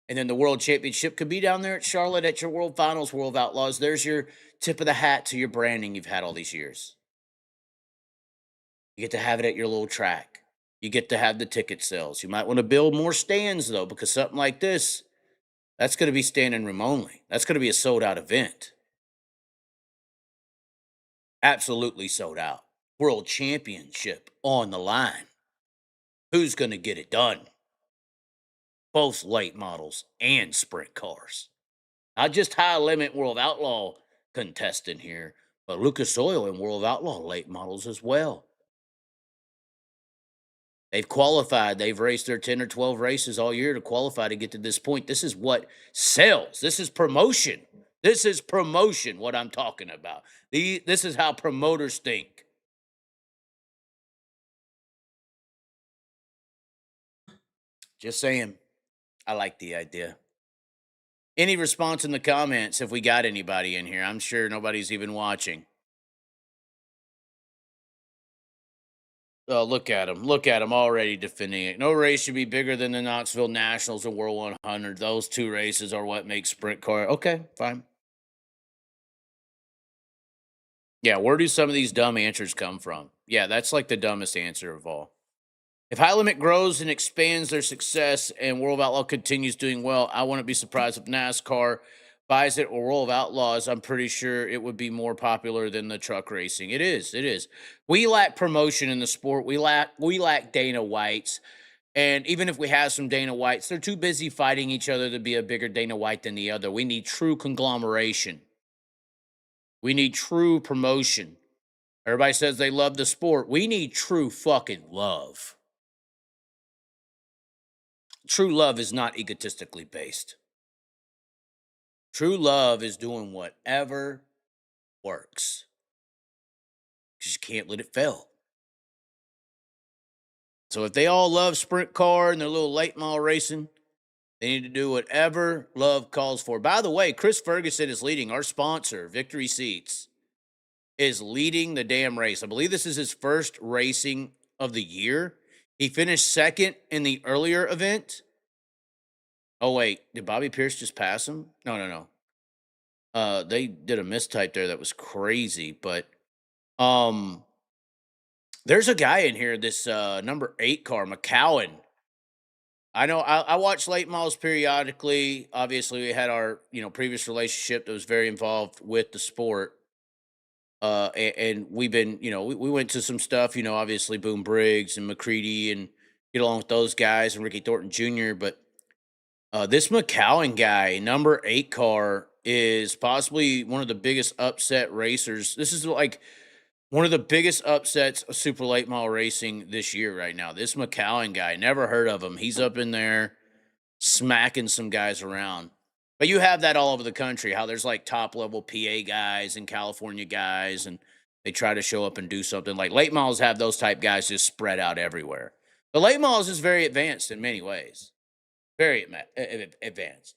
And then the World Championship could be down there at Charlotte at your World Finals, World Outlaws. There's your tip of the hat to your branding you've had all these years. You get to have it at your little track. You get to have the ticket sales. You might want to build more stands, though, because something like this, that's going to be standing room only. That's going to be a sold-out event. Absolutely sold out. World Championship on the line. Who's going to get it done? Both late models and sprint cars. Not just high limit World Outlaw contestant here, but Lucas Oil and World Outlaw late models as well. They've qualified. They've raced their 10 or 12 races all year to qualify to get to this point. This is what sells. This is promotion. This is promotion, what I'm talking about. This is how promoters think. Just saying. I like the idea. Any response in the comments if we got anybody in here? I'm sure nobody's even watching. Oh, look at him. Look at him already defending it. No race should be bigger than the Knoxville Nationals or World 100. Those two races are what make sprint car. Okay, fine. Yeah, where do some of these dumb answers come from? Yeah, that's like the dumbest answer of all. If High Limit grows and expands their success and World of Outlaw continues doing well, I wouldn't be surprised if NASCAR buys it or World of Outlaws. I'm pretty sure it would be more popular than the truck racing. It is. It is. We lack promotion in the sport. We lack Dana Whites. And even if we have some Dana Whites, they're too busy fighting each other to be a bigger Dana White than the other. We need true conglomeration. We need true promotion. Everybody says they love the sport. We need true fucking love. True love is not egotistically based. True love is doing whatever works. Because you can't let it fail. So if they all love sprint car and their little late model racing, they need to do whatever love calls for. By the way, Chris Ferguson is leading. Our sponsor, Victory Seats, is leading the damn race. I believe this is his first racing of the year. He finished second in the earlier event. Oh, wait. Did Bobby Pierce just pass him? No. They did a mistype there that was crazy. But there's a guy in here, this number 8 car, McCowan. I know I watch late models periodically. Obviously, we had our previous relationship that was very involved with the sport. And we've been, we went to some stuff, obviously Boom Briggs and McCready and get along with those guys and Ricky Thornton Jr. But this McCowan guy, number 8 car, is possibly one of the biggest upset racers. This is like one of the biggest upsets of super late model racing this year right now. This McCowan guy, never heard of him. He's up in there smacking some guys around. But you have that all over the country, how there's like top level PA guys and California guys, and they try to show up and do something. Like late models have those type guys just spread out everywhere. The late models is very advanced in many ways. Very advanced.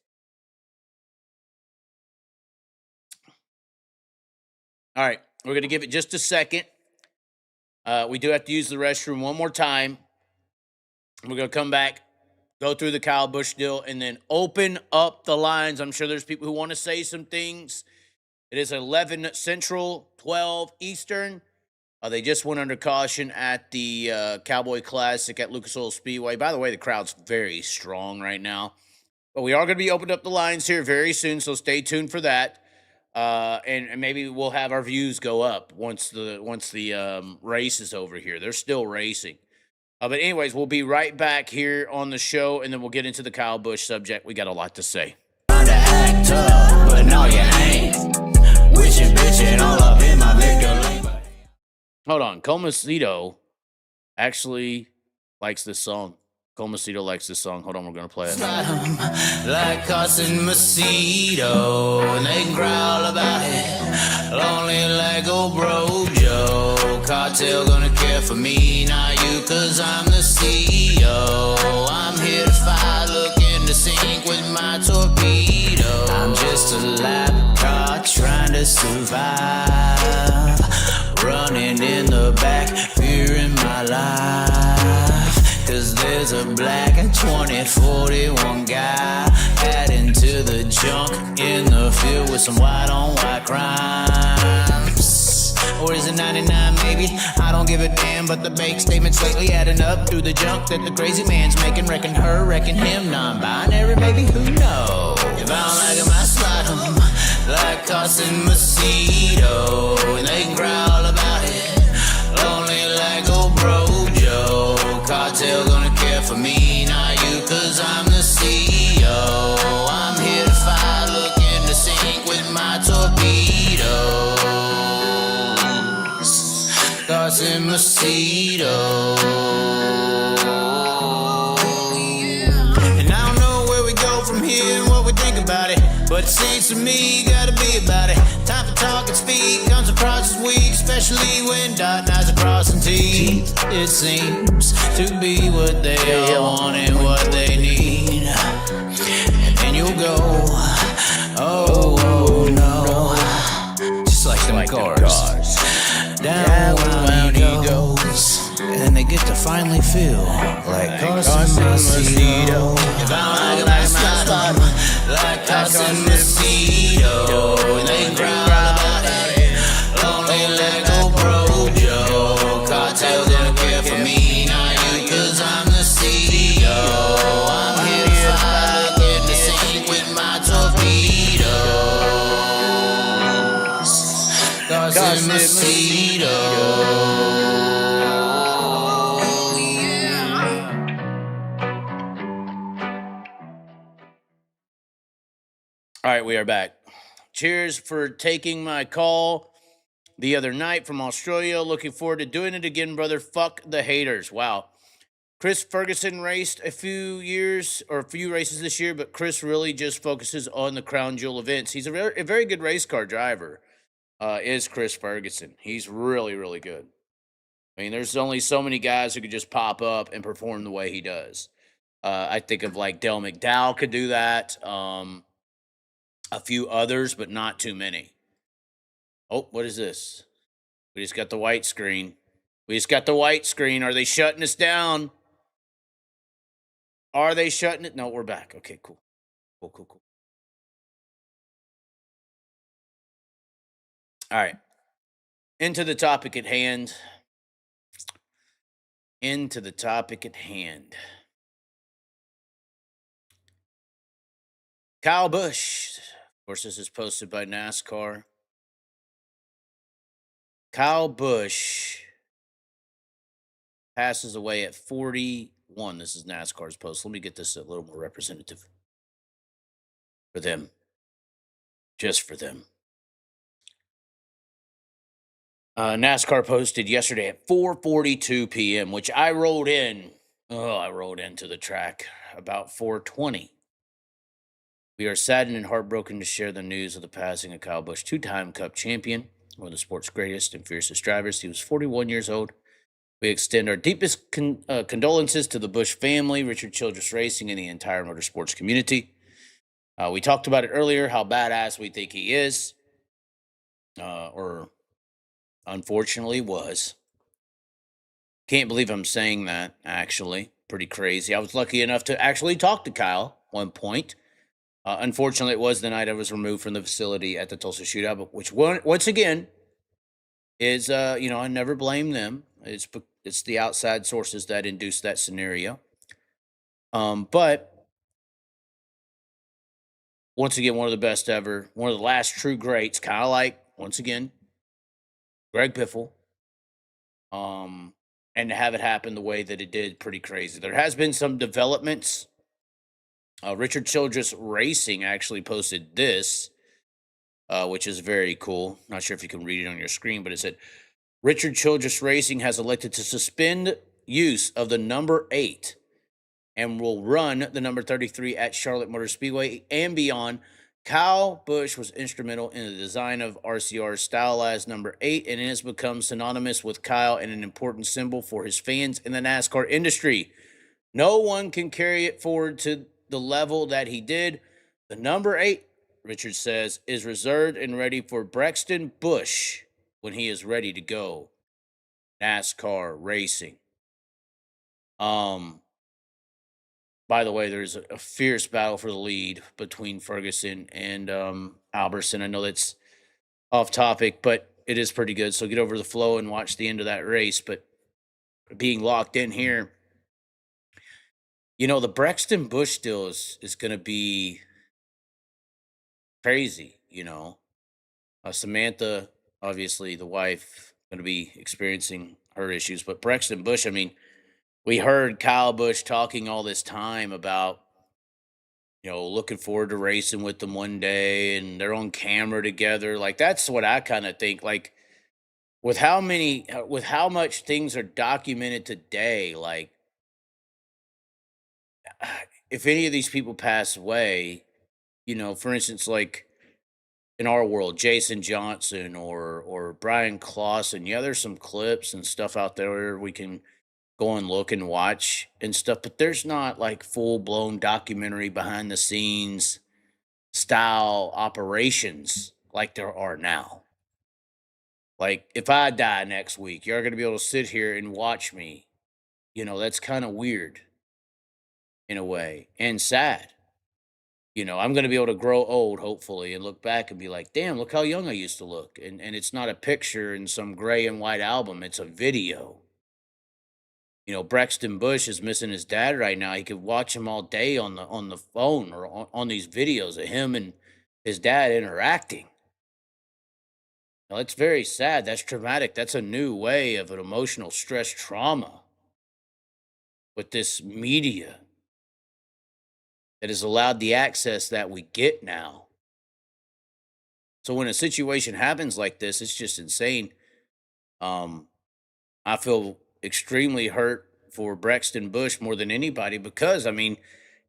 All right, we're going to give it just a second. We do have to use the restroom one more time. We're going to come back, go through the Kyle Busch deal, and then open up the lines. I'm sure there's people who want to say some things. It is 11 Central, 12 Eastern. They just went under caution at the Cowboy Classic at Lucas Oil Speedway. By the way, the crowd's very strong right now. But we are going to be opening up the lines here very soon, so stay tuned for that. And maybe we'll have our views go up once the race is over here. They're still racing. But anyways, we'll be right back here on the show, and then we'll get into the Kyle Busch subject. We got a lot to say. Trying to act tough, but no, you ain't. Wishing, bitching, all up in my victory. Hold on. Comacito actually likes this song. Comacito likes this song. Hold on, we're going to play it. Like Carson Macedo, and they growl about it. Lonely like old bro Joe. Cartel gonna care for me, not you, cause I'm the CEO. I'm here to fight, looking to sink with my torpedo. I'm just a lap car trying to survive. Running in the back, fearing my life. Cause there's a black 2041 guy adding to the junk in the field with some white on white crimes. Or is it 99 maybe? I don't give a damn, but the bank statement's lately adding up through the junk that the crazy man's making. Reckon her, reckon him, non-binary maybe, who knows? If I don't like him, I slide him like Carson Macedo, and they growl about it. Lonely like old bro Joe. Cartel gonna care for me, not you, cause I'm the CEO. I'm here to fight, looking to sink with my torpedoes. Carson Macedo. And I don't know where we go from here and what we think about it, but it seems to me you gotta be about it. Time for talk and speak comes across this week, especially when dotting I's and crossing T's. It seems to be what they all want and what they need. And then you'll go, oh no, just like them cars. Down he goes. And they get to finally feel like Carson Macedo. If I don't like him, I slide him like Carson Macedo. And they growl about it. Lonely like old bro Joe. Cartel gonna care for me, not you, cause I'm the CEO. I'm here to fight, looking to sink with my torpedoes. Carson Macedo. All right, we are back. Cheers for taking my call the other night from Australia. Looking forward to doing it again, brother. Fuck the haters. Wow. Chris Ferguson raced a few races this year, but Chris really just focuses on the crown jewel events. He's a very good race car driver, is Chris Ferguson. He's really, really good. I mean, there's only so many guys who could just pop up and perform the way he does. I think of like Dale McDowell could do that. A few others, but not too many. Oh, what is this? We just got the white screen. Are they shutting us down? Are they shutting it? No, we're back. Okay, cool. Cool. All right. Into the topic at hand. Kyle Busch. Of course, this is posted by NASCAR. Kyle Busch passes away at 41. This is NASCAR's post. Let me get this a little more representative for them. Just for them. NASCAR posted yesterday at 4:42 p.m., which I rode in. I rode into the track about 4:20. We are saddened and heartbroken to share the news of the passing of Kyle Busch, two-time Cup champion, one of the sport's greatest and fiercest drivers. He was 41 years old. We extend our deepest condolences to the Busch family, Richard Childress Racing, and the entire motorsports community. We talked about it earlier, how badass we think he is, or unfortunately was. Can't believe I'm saying that, actually. Pretty crazy. I was lucky enough to actually talk to Kyle one point. Unfortunately, it was the night I was removed from the facility at the Tulsa Shootout, which once again is, I never blame them. It's the outside sources that induced that scenario. But once again, one of the best ever, one of the last true greats, kind of like, once again, Greg Biffle. And to have it happen the way that it did, pretty crazy. There has been some developments. Richard Childress Racing actually posted this, which is very cool. Not sure if you can read it on your screen, but it said, Richard Childress Racing has elected to suspend use of the number 8 and will run the number 33 at Charlotte Motor Speedway and beyond. Kyle Busch was instrumental in the design of RCR's stylized number 8, and it has become synonymous with Kyle and an important symbol for his fans in the NASCAR industry. No one can carry it forward to the level that he did. The number 8, Richard says, is reserved and ready for Braxton Busch when he is ready to go. NASCAR racing. By the way, there's a fierce battle for the lead between Ferguson and Alberson. I know that's off topic, but it is pretty good. So get over the flow and watch the end of that race. But being locked in here, the Braxton Busch deal is going to be crazy. Samantha, obviously the wife, going to be experiencing her issues. But Braxton Busch, we heard Kyle Busch talking all this time about, looking forward to racing with them one day, and they're on camera together. Like, that's what I kind of think. Like, with how much things are documented today, like, if any of these people pass away, for instance, like in our world, Jason Johnson or Brian Clausen, there's some clips and stuff out there we can go and look and watch and stuff, but there's not like full-blown documentary behind the scenes style operations like there are now. Like, if I die next week, you're going to be able to sit here and watch me. That's kind of weird in a way, and sad. I'm going to be able to grow old, hopefully, and look back and be like, damn, look how young I used to look. And it's not a picture in some gray and white album. It's a video. Braxton Busch is missing his dad right now. He could watch him all day on the phone or on these videos of him and his dad interacting. Now, it's very sad. That's traumatic. That's a new way of an emotional stress trauma with this media that has allowed the access that we get now. So when a situation happens like this, it's just insane. I feel extremely hurt for Braxton Busch more than anybody because,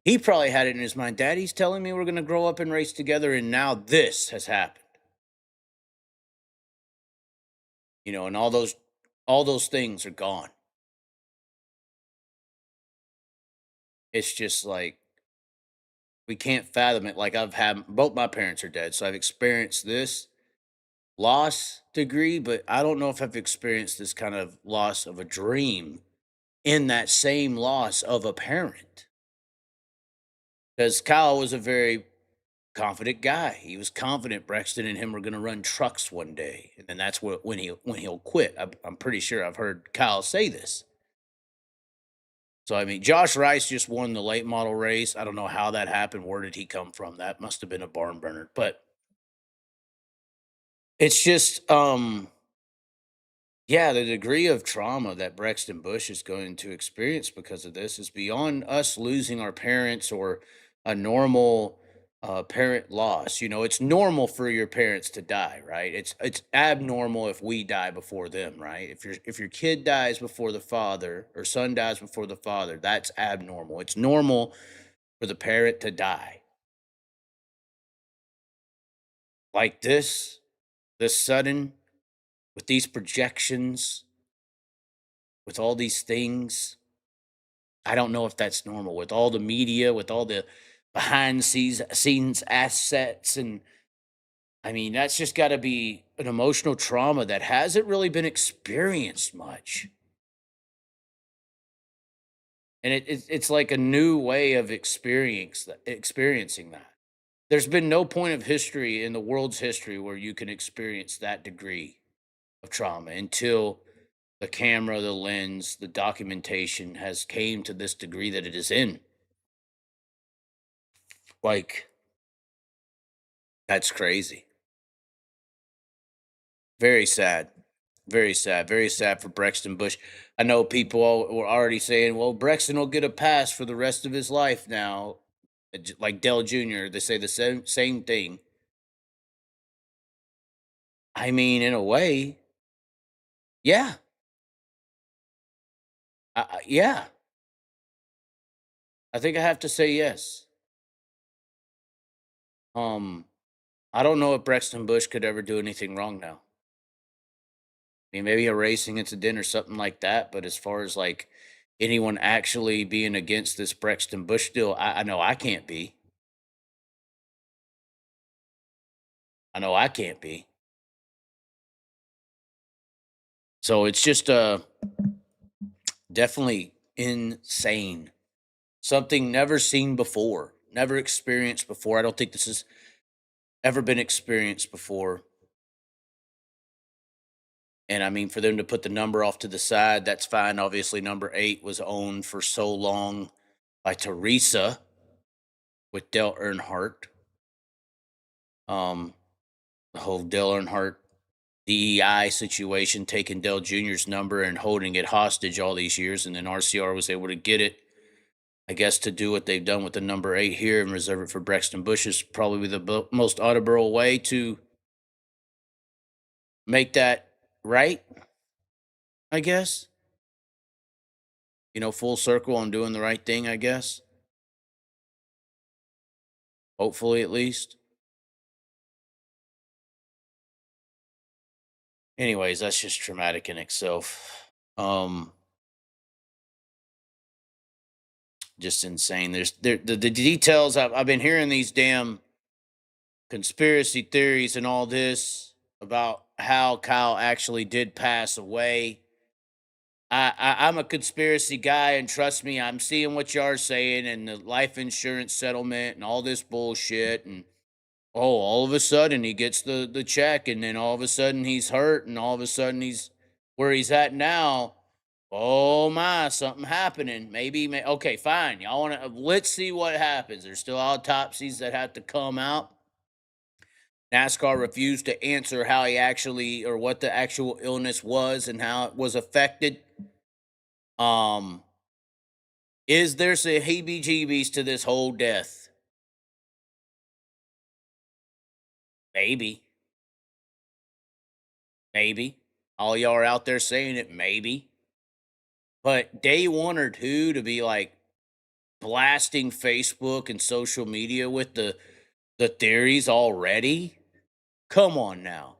he probably had it in his mind. Daddy's telling me we're going to grow up and race together, and now this has happened. And all those things are gone. It's just like, we can't fathom it. Like, both my parents are dead, so I've experienced this loss degree, but I don't know if I've experienced this kind of loss of a dream in that same loss of a parent. Because Kyle was a very confident guy. He was confident Braxton and him were going to run trucks one day, and then that's when he'll quit. I'm pretty sure I've heard Kyle say this. So, Josh Rice just won the late model race. I don't know how that happened. Where did he come from? That must have been a barn burner. But it's just, the degree of trauma that Braxton Busch is going to experience because of this is beyond us losing our parents or a normal parent loss. It's normal for your parents to die, right? It's abnormal if we die before them, right? If your kid dies before the father or son dies before the father, that's abnormal. It's normal for the parent to die. like this sudden, with these projections, with all these things. I don't know if that's normal with all the media, with all the behind scenes assets. And I mean, that's just got to be an emotional trauma that hasn't really been experienced much. And it's like a new way of experiencing that. There's been no point of history in the world's history where you can experience that degree of trauma until the camera, the lens, the documentation has came to this degree that it is in. Like, that's crazy. Very sad. Very sad. Very sad for Braxton Busch. I know people were already saying, well, Braxton will get a pass for the rest of his life now. Like Dell Jr., they say the same thing. I mean, in a way, yeah. Yeah. I think I have to say yes. I don't know if Braxton Busch could ever do anything wrong now. I mean, maybe a racing incident or something like that. But as far as like anyone actually being against this Braxton Busch deal, I know I can't be. I know I can't be. So it's just definitely insane. Something never seen before, never experienced before. I don't think this has ever been experienced before. And I mean, for them to put the number off to the side, that's fine. Obviously, number 8 was owned for so long by Teresa with Dale Earnhardt. The whole Dale Earnhardt DEI situation, taking Dale Jr.'s number and holding it hostage all these years. And then RCR was able to get it, I guess, to do what they've done with the number 8 here and reserve it for Braxton Busch is probably the most honorable way to make that right, I guess. You know, full circle on doing the right thing, I guess. Hopefully, at least. Anyways, that's just traumatic in itself. Just insane. There's the details. I've been hearing these damn conspiracy theories and all this about how Kyle actually did pass away. I'm a conspiracy guy, and trust me, I'm seeing what you are saying and the life insurance settlement and all this bullshit. And all of a sudden he gets the check, and then all of a sudden he's hurt, and all of a sudden he's where he's at now. Oh my, something happening. Maybe okay, fine. Y'all want to let's see what happens. There's still autopsies that have to come out. NASCAR refused to answer how he actually or what the actual illness was and how it was affected. Is there some heebie-jeebies to this whole death? Maybe. Maybe. All y'all are out there saying it, maybe. But day 1 or 2 to be like blasting Facebook and social media with the theories already? Come on now.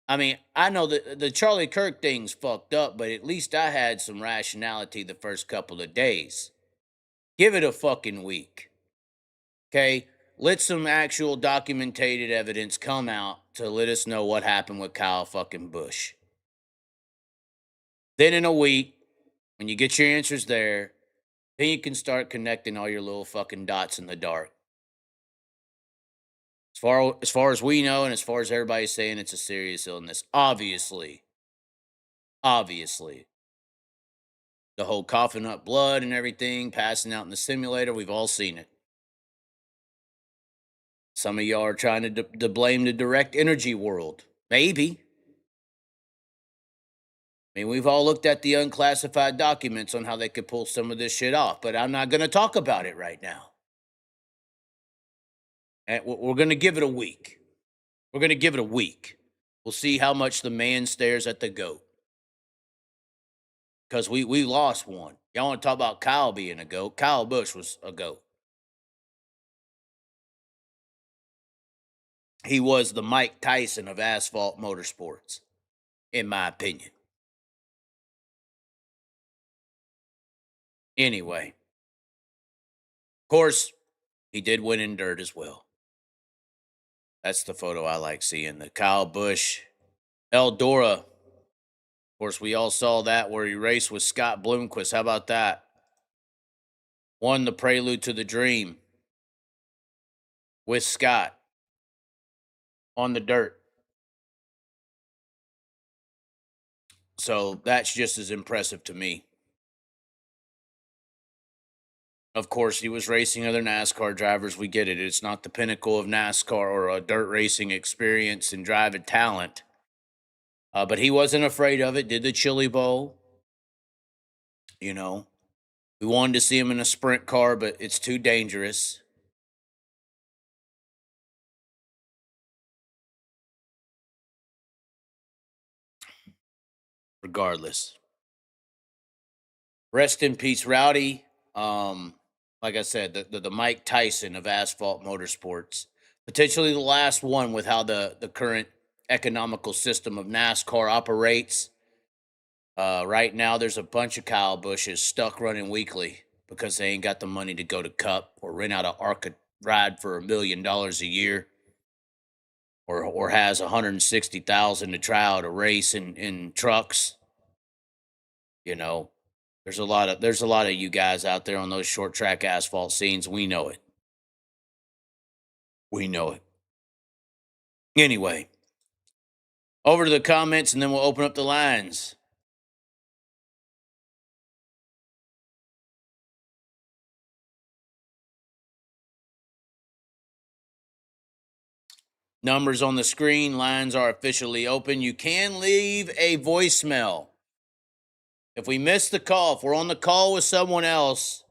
I mean, I know that the Charlie Kirk thing's fucked up, but at least I had some rationality the first couple of days. Give it a fucking week. Okay? Let some actual documented evidence come out to let us know what happened with Kyle fucking Busch. Then in a week, when you get your answers there, then you can start connecting all your little fucking dots in the dark. As far as we know, and as far as everybody's saying, it's a serious illness. Obviously. The whole coughing up blood and everything, passing out in the simulator, we've all seen it. Some of y'all are trying to blame the direct energy world. Maybe. I mean, we've all looked at the unclassified documents on how they could pull some of this shit off, but I'm not going to talk about it right now. And we're going to give it a week. We'll see how much the man stares at the goat. Because we lost one. Y'all want to talk about Kyle being a goat? Kyle Busch was a goat. he was the Mike Tyson of asphalt motorsports, in my opinion. Anyway, of course, he did win in dirt as well. That's the photo I like seeing. The Kyle Busch, Eldora. Of course, we all saw that where he raced with Scott Bloomquist. How about that? Won the Prelude to the Dream with Scott on the dirt. So that's just as impressive to me. Of course, he was racing other NASCAR drivers. We get it. It's not the pinnacle of NASCAR or a dirt racing experience and driving talent. But he wasn't afraid of it. Did the Chili Bowl. You know, we wanted to see him in a sprint car, but it's too dangerous. Regardless. Rest in peace, Rowdy. Like I said, the Mike Tyson of asphalt motorsports. Potentially the last one with how the current economical system of NASCAR operates. Right now, there's a bunch of Kyle Bushes stuck running weekly because they ain't got the money to go to Cup or rent out an ARCA ride for $1 million a year, or has $160,000 to try out a race in trucks. You know, there's a lot of you guys out there on those short track asphalt scenes. We know it. We know it. Anyway, over to the comments, and then we'll open up the lines. Numbers on the screen. Lines are officially open. You can leave a voicemail. If we miss the call, if we're on the call with someone else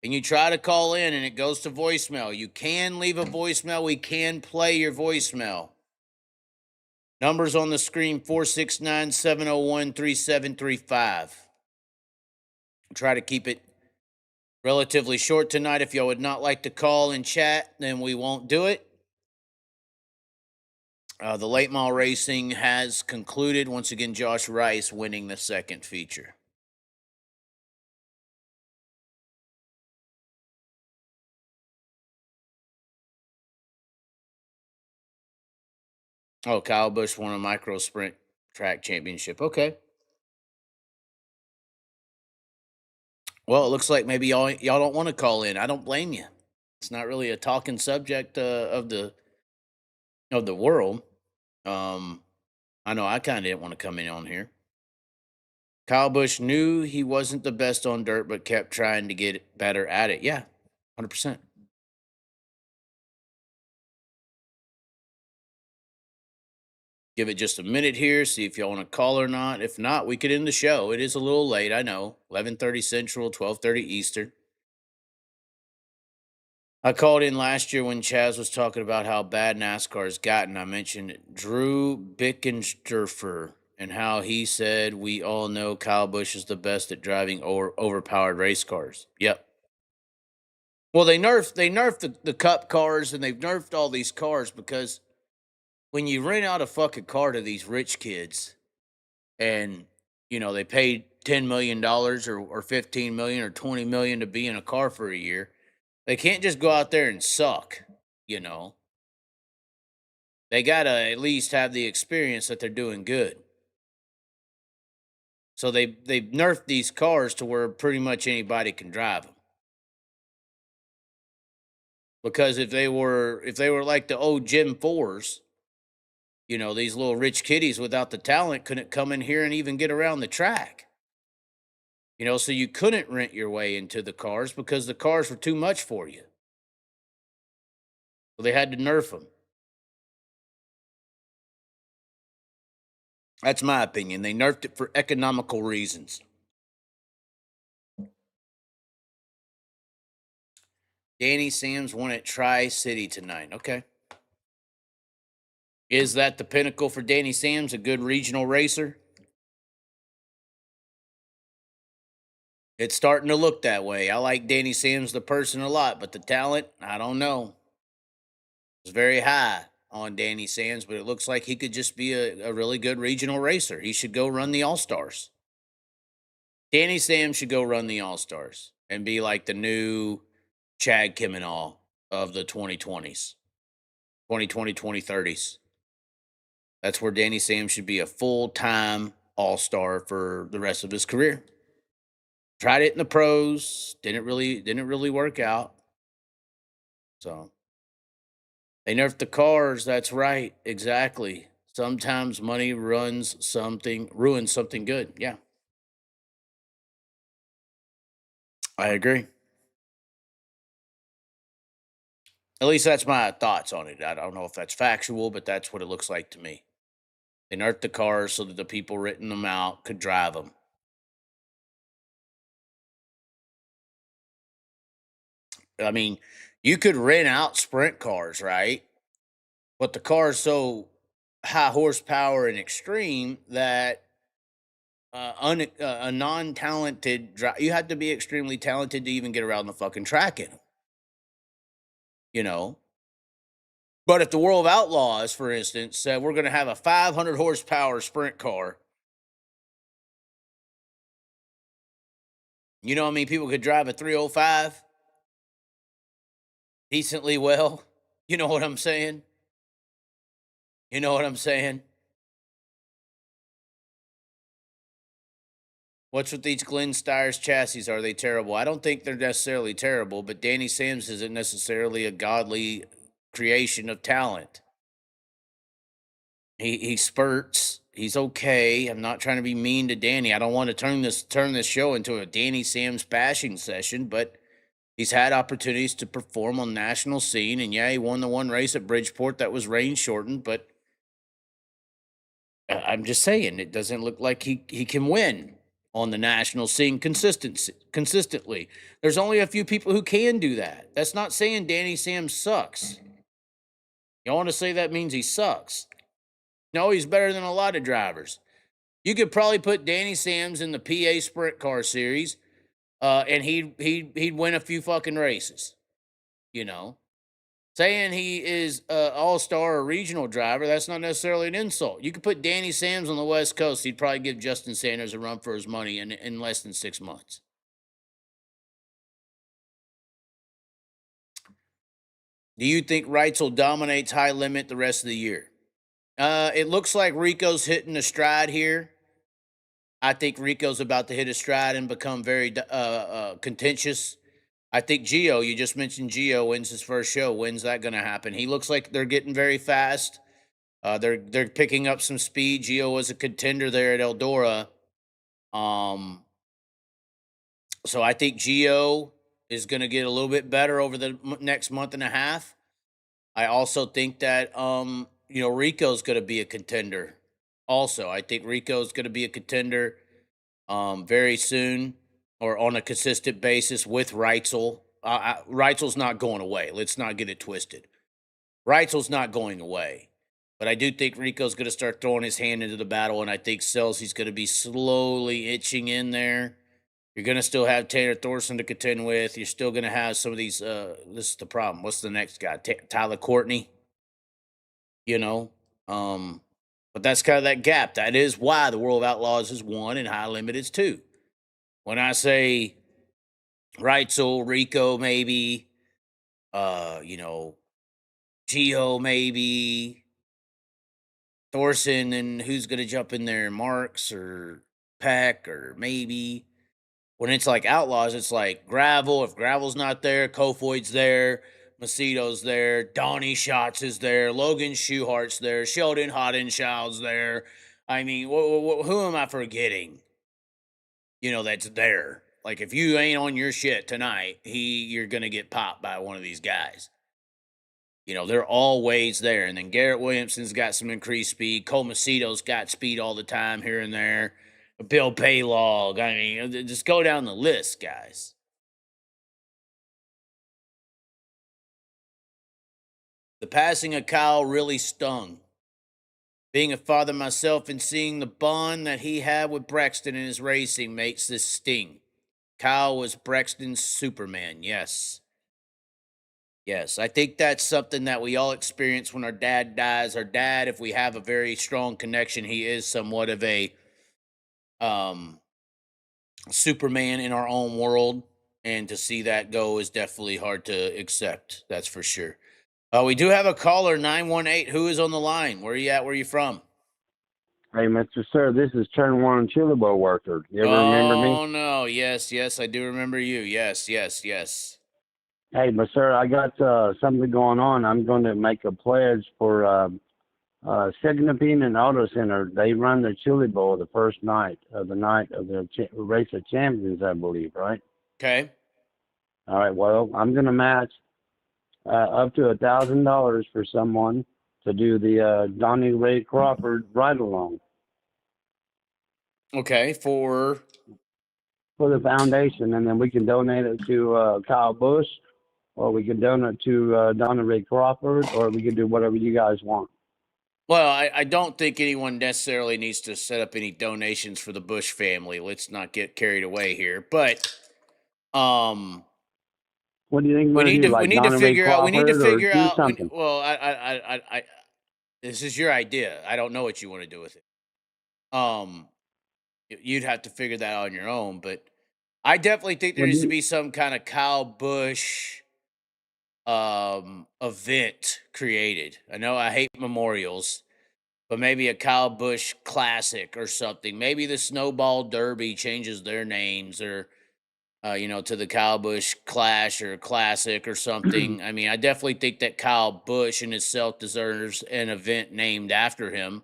and you try to call in and it goes to voicemail, you can leave a voicemail. We can play your voicemail. Numbers on the screen, 469-701-3735. Try to keep it relatively short tonight. If y'all would not like to call and chat, then we won't do it. The late model racing has concluded. Once again, Josh Rice winning the second feature. Oh, Kyle Busch won a micro sprint track championship. Okay. Well, it looks like maybe y'all don't want to call in. I don't blame you. It's not really a talking subject of the world. I know I kind of didn't want to come in on here. Kyle Busch knew he wasn't the best on dirt, but kept trying to get better at it. Yeah, 100%. Give it just a minute here, see if y'all want to call or not. If not, we could end the show. It is a little late, I know. 11:30 Central, 12:30 Eastern. I called in last year when Chaz was talking about how bad NASCAR's gotten. I mentioned Drew Bickensturfer and how he said we all know Kyle Busch is the best at driving overpowered race cars. Yep. Well, they nerfed the Cup cars, and they've nerfed all these cars because when you rent out a fucking car to these rich kids and, you know, they paid $10 million or $15 million or $20 million to be in a car for a year, they can't just go out there and suck, you know. They got to at least have the experience that they're doing good. So they've nerfed these cars to where pretty much anybody can drive them. Because if they were like the old Gen 4s, you know, these little rich kiddies without the talent couldn't come in here and even get around the track. You know, so you couldn't rent your way into the cars because the cars were too much for you. So they had to nerf them. That's my opinion. They nerfed it for economical reasons. Danny Sams won at Tri-City tonight. Okay. Is that the pinnacle for Danny Sams, a good regional racer? It's starting to look that way. I like Danny Sams, the person, a lot, but the talent, I don't know. It's very high on Danny Sands, but it looks like he could just be a really good regional racer. He should go run the All-Stars. Danny Sands should go run the All-Stars and be like the new Chad Kiminall of the 2020s, 2020, 2030s. That's where Danny Sands should be a full-time All-Star for the rest of his career. Tried it in the pros, didn't really work out. So they nerfed the cars. That's right, exactly. Sometimes money ruins something good. Yeah, I agree. At least that's my thoughts on it. I don't know if that's factual, but that's what it looks like to me. They nerfed the cars so that the people renting them out could drive them. I mean, you could rent out sprint cars, right? But the car is so high horsepower and extreme that a non-talented you have to be extremely talented to even get around the fucking track in them. You know. But if the World of Outlaws, for instance, said we're going to have a 500 horsepower sprint car, you know how many people could drive a 305 decently well? You know what I'm saying? You know what I'm saying? What's with these Glenn Steyer's chassis? Are they terrible? I don't think they're necessarily terrible, but Danny Sims isn't necessarily a godly creation of talent. He spurts. He's okay. I'm not trying to be mean to Danny. I don't want to turn this show into a Danny Sims bashing session, but he's had opportunities to perform on the national scene, and yeah, he won the one race at Bridgeport that was rain shortened, but I'm just saying it doesn't look like he can win on the national scene consistently. There's only a few people who can do that. That's not saying Danny Sims sucks. You want to say that means he sucks? No, he's better than a lot of drivers. You could probably put Danny Sims in the PA Sprint Car Series, and he'd win a few fucking races. You know, saying he is an all-star or regional driver, that's not necessarily an insult. You could put Danny Sims on the West Coast. He'd probably give Justin Sanders a run for his money in less than 6 months. Do you think Reitzel dominates high limit the rest of the year? It looks like Rico's hitting a stride here. I think Rico's about to hit a stride and become very contentious. I think Gio, you just mentioned Gio wins his first show. When's that going to happen? He looks like they're getting very fast. They're picking up some speed. Gio was a contender there at Eldora. So I think Gio is going to get a little bit better over the next month and a half. I also think that Rico's going to be a contender. Also, I think Rico's going to be a contender very soon or on a consistent basis with Reitzel. Reitzel's not going away. Let's not get it twisted. Reitzel's not going away. But I do think Rico's going to start throwing his hand into the battle, and I think Selzy's going to be slowly itching in there. You're going to still have Tanner Thorson to contend with. You're still going to have some of these. This is the problem. What's the next guy? Tyler Courtney. But that's kind of that gap. That is why the World of Outlaws is 1 and High Limit is 2. When I say Reitzel, Rico, maybe, Gio, maybe, Thorson, and who's going to jump in there? Marks or Peck or maybe. When it's like Outlaws, it's like Gravel. If Gravel's not there, Kofoid's there, Maceto's there, Donnie Schatz is there, Logan Schuhart's there, Sheldon Hoddenschild's there. I mean, who am I forgetting? That's there. Like, if you ain't on your shit tonight, you're going to get popped by one of these guys. They're always there. And then Garrett Williamson's got some increased speed. Cole Maceto's got speed all the time here and there. Bill Paylog. I mean, just go down the list, guys. The passing of Kyle really stung. Being a father myself and seeing the bond that he had with Brexton in his racing makes this sting. Kyle was Brexton's Superman, yes. Yes, I think that's something that we all experience when our dad dies. Our dad, if we have a very strong connection, he is somewhat of a um Superman in our own world, and to see that go is definitely hard to accept. That's for sure. We do have a caller 918. Who is on the line? Where are you at? Where are you from? Hey, Mr. Sir, this is Turn One Chili Bowl worker. You ever remember me? Oh no, yes, yes, I do remember you. Yes, yes, yes. Hey, but sir, I got something going on. I'm going to make a pledge for Signapine and Auto Center. They run the Chili Bowl the first night of the Race of Champions, I believe, right? Okay. All right. Well, I'm going to match up to $1,000 for someone to do the Donnie Ray Crawford ride along Okay, for for the foundation, and then we can donate it to Kyle Busch, or we can donate to Donnie Ray Crawford, or we can do whatever you guys want. well, I don't think anyone necessarily needs to set up any donations for the Bush family. Let's not get carried away here. But um What do you think we're gonna do? we Like need to Donnie Ray figure out Crawford, or do something? well, I this is your idea. I don't know what you want to do with it. Um you'd have to figure that out on your own, but I definitely think there What do needs to you? be some kind of Kyle Busch event created. I know I hate memorials, but maybe a Kyle Busch Classic or something. Maybe the Snowball Derby changes their names, or to the Kyle Busch Clash or Classic or something. I mean, I definitely think that Kyle Busch in itself deserves an event named after him,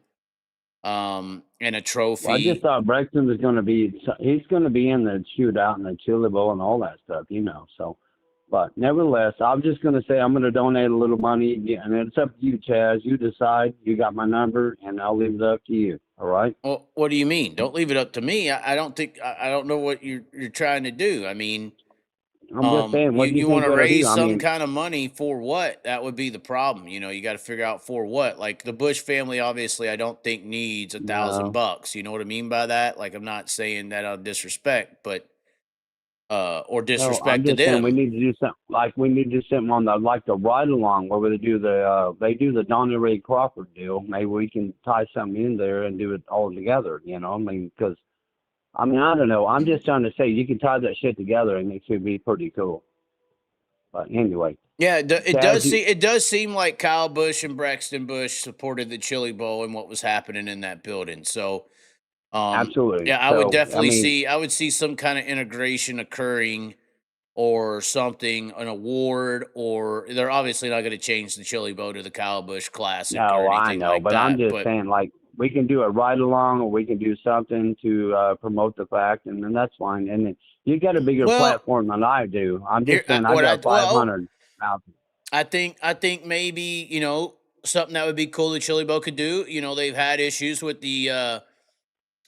and a Well, I just trophy. thought Braxton was going to be. He's going to be in the shootout and the Chili Bowl and all that stuff, you know. So, but nevertheless, I'm just going to say I'm going to donate a little money, and it's up to you, Chaz. You decide. You got my number, and I'll leave it up to you. All right. Well, what do you mean? Don't leave it up to me. I don't think I don't know what you're trying to do. I mean, I'm just saying. you What do you you want think to we ought to do? raise I some mean, kind of money for what? That would be the problem. You got to figure out for what. Like the Bush family, obviously, I don't think needs no. $1,000. You know what I mean by that? Like I'm not saying that out of disrespect, but or No, I'm disrespect to just saying we them. need to do something like we need to do something on the ride along where they do the Donnie Ray Crawford deal. Maybe we can tie something in there and do it all together. You know, I mean, because I mean I don't know. I'm just trying to say you can tie that shit together and it should be pretty cool. But anyway, Yeah, Chaz, it does seem like Kyle Busch and Braxton Bush supported the Chili Bowl and what was happening in that building. So, absolutely. yeah, So I mean, I would see some kind of integration occurring, or something, an award, or they're obviously not going to change the Chili Bowl to the Kyle Busch Classic or no, I anything know, like but I'm that. just But saying like we can do a ride along or we can do something to promote the fact, and then that's fine. And then you got a bigger well, platform than I do. I'm here just saying I what I got well, 500,000. I think maybe something that would be cool the Chili Bowl could do. They've had issues with the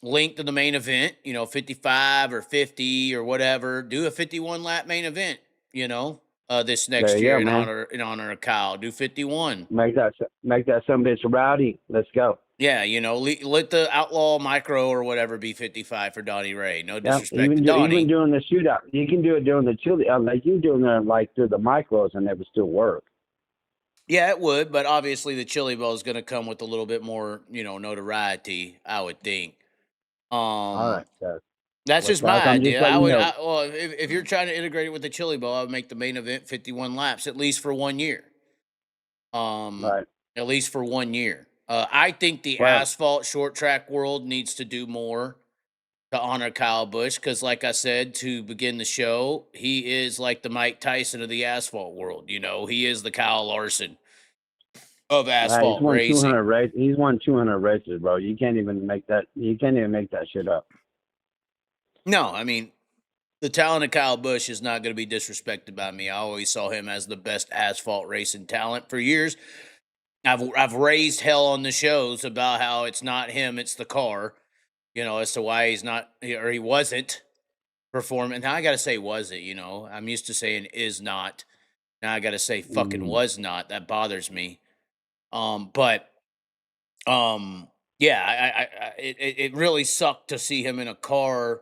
length of the main event. 55 or 50 or whatever. Do a 51 lap main event. This There next you year go, man. in honor of Kyle. Do 51. Make that some bitch rowdy. Let's go. Yeah, let the Outlaw Micro or whatever be 55 for Donnie Ray. No Yeah, disrespect to even Donnie. during the shootout, you can do it during the chili. Like you doing it like through the micros, and it would still work. Yeah, it would, but obviously the Chili Bowl is going to come with a little bit more, notoriety, I would think. All Um, right, guys. that's Well, just guys, my I'm just idea. letting you know. Well, if you're trying to integrate it with the Chili Bowl, I would make the main event 51 laps at least for 1 year. Um, Right. at least for 1 year. I think the Well, asphalt short track world needs to do more to honor Kyle Busch, because, like I said to begin the show, he is like the Mike Tyson of the asphalt world. He is the Kyle Larson of he's asphalt won racing. 200 races. He's won 200 races, bro. You can't even make that. You can't even make that shit up. No, I mean, the talent of Kyle Busch is not going to be disrespected by me. I always saw him as the best asphalt racing talent for years. I've raised hell on the shows about how it's not him, it's the car. As to why he's not, or he wasn't performing. Now I got to say, was it? I'm used to saying is not. Now I got to say fucking Mm. was not. That bothers me. But yeah, it really sucked to see him in a car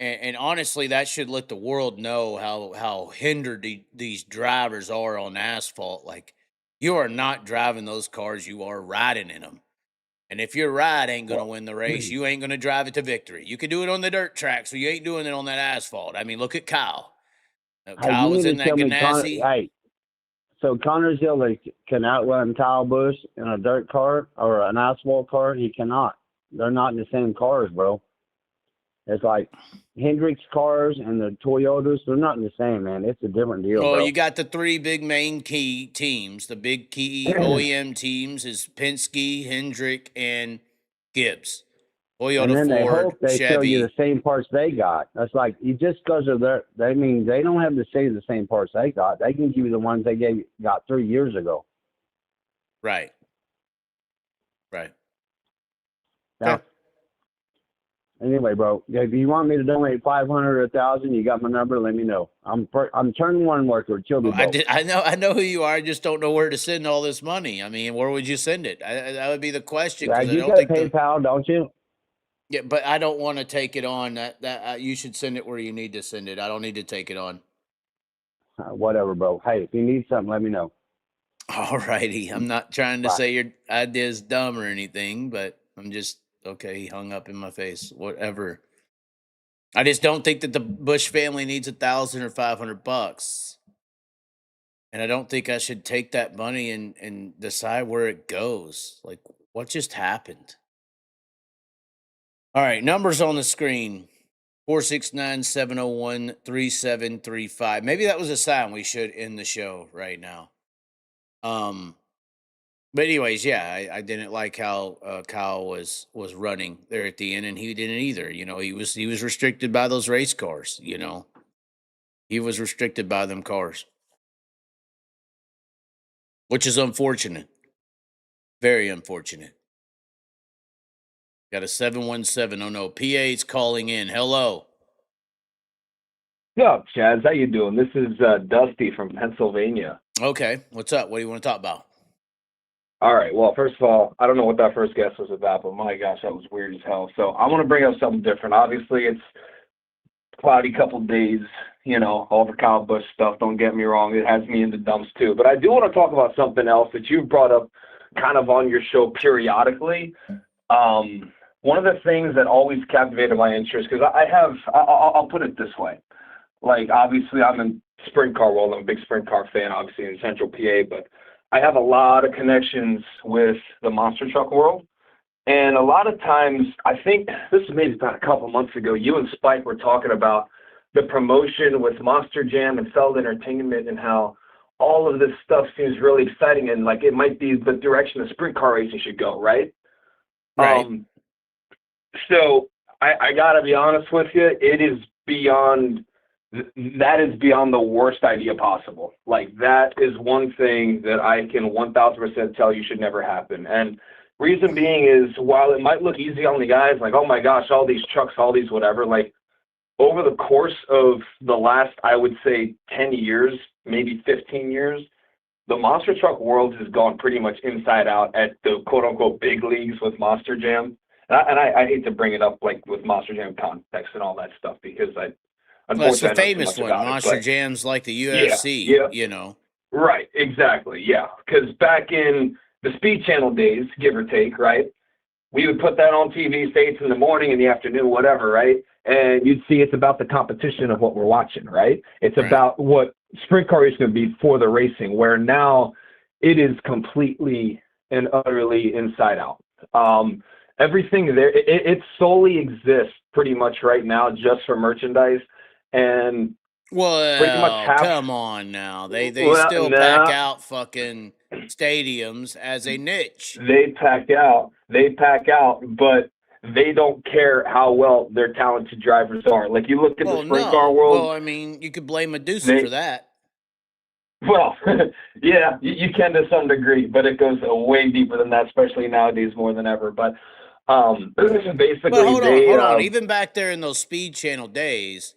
And honestly, that should let the world know how hindered these drivers are on asphalt. Like, you are not driving those cars; you are riding in them. And if your ride ain't gonna Well, win the race, you ain't gonna drive it to victory. You can do it on the dirt track, so you ain't doing it on that asphalt. I mean, look at Kyle. hey, Kyle you was mean in to that tell me Ganassi. hey, so Connor Zilli can outrun Kyle Busch in a dirt car or an asphalt car? He cannot. They're not in the same cars, bro. It's like Hendrick's cars and the Toyotas, they're not the same, man. It's a different deal, Well, bro. you got the three big main key teams. The big key OEM teams is Penske, Hendrick, and Gibbs. And Toyota, then they Ford, hope they show you the Chevy. same parts they got. That's like, you just because of their, they mean, they don't have to say the same parts they got. They can give you the ones they got 3 years ago. Right. Right. Now, Okay. anyway, bro, if you want me to donate 500 or 1,000, you got my number. Let me know. I'm turning one worker. Chill me, Well, bro. I know who you are. I just don't know where to send all this money. I mean, where would you send it? That would be the question, Yeah, because I you don't got think the PayPal, don't you? yeah, but I don't want to take it on. That you should send it where you need to send it. I don't need to take it on. Whatever, bro. Hey, if you need something, let me know. All righty. I'm not trying to Bye. say your idea is dumb or anything, but I'm just okay. He hung up in my face. Whatever. I just don't think that the Bush family needs $1,000 or $500, and I don't think I should take that money and decide where it goes. Like, what just happened? All right, numbers on the screen. 469-701-3735. Maybe that was a sign we should end the show right now. But anyways, yeah, I didn't like how Kyle was running there at the end, and he didn't either. You know, he was restricted by those race cars. You know, he was restricted by them cars, which is unfortunate, very unfortunate. Got a 717. Oh no, PA's calling in. Hello. What's up, Chaz? How you doing? This is Dusty from Pennsylvania. Okay, what's up? What do you want to talk about? All right. Well, first of all, I don't know what that first guest was about, but my gosh, that was weird as hell. So I want to bring up something different. Obviously, it's cloudy couple days, you know, all the Kyle Busch stuff. Don't get me wrong. It has me in the dumps too. But I do want to talk about something else that you've brought up kind of on your show periodically. One of the things that always captivated my interest, because I'll put it this way. Like, obviously, I'm in sprint car world. I'm a big sprint car fan, obviously, in Central PA, but I have a lot of connections with the monster truck world. And a lot of times, I think this was maybe about a couple months ago, you and Spike were talking about the promotion with Monster Jam and Feld Entertainment and how all of this stuff seems really exciting and like it might be the direction the sprint car racing should go, right? Right. So I got to be honest with you, it is beyond... that is beyond the worst idea possible. Like, that is one thing that I can 1,000% tell you should never happen. And reason being is, while it might look easy on the guys, like, oh my gosh, all these trucks, all these whatever, like, over the course of the last, I would say, 10 years, maybe 15 years, the monster truck world has gone pretty much inside out at the quote-unquote big leagues with Monster Jam. And I hate to bring it up, like, with Monster Jam context and all that stuff, because Well, that's the unfortunately, I know too famous much one. about Monster it, but Jam's like the UFC, yeah. you know. Right, exactly, yeah. Because back in the Speed Channel days, give or take, right, we would put that on TV states in the morning, in the afternoon, whatever, right? And you'd see it's about the competition of what we're watching, right? It's Right. about what sprint car is going to be for the racing, where now it is completely and utterly inside out. Everything there, it solely exists pretty much right now just for merchandise. And pretty much Well, half. come on now. They Well, still no. pack out fucking stadiums as a niche. They pack out, but they don't care how well their talented drivers are. Like, you look at the Well, sprint no. car world. Well, I mean, you could blame Medusa for that. Well, yeah, you can to some degree, but it goes way deeper than that, especially nowadays more than ever. But basically, But hold on. Even back there in those Speed Channel days,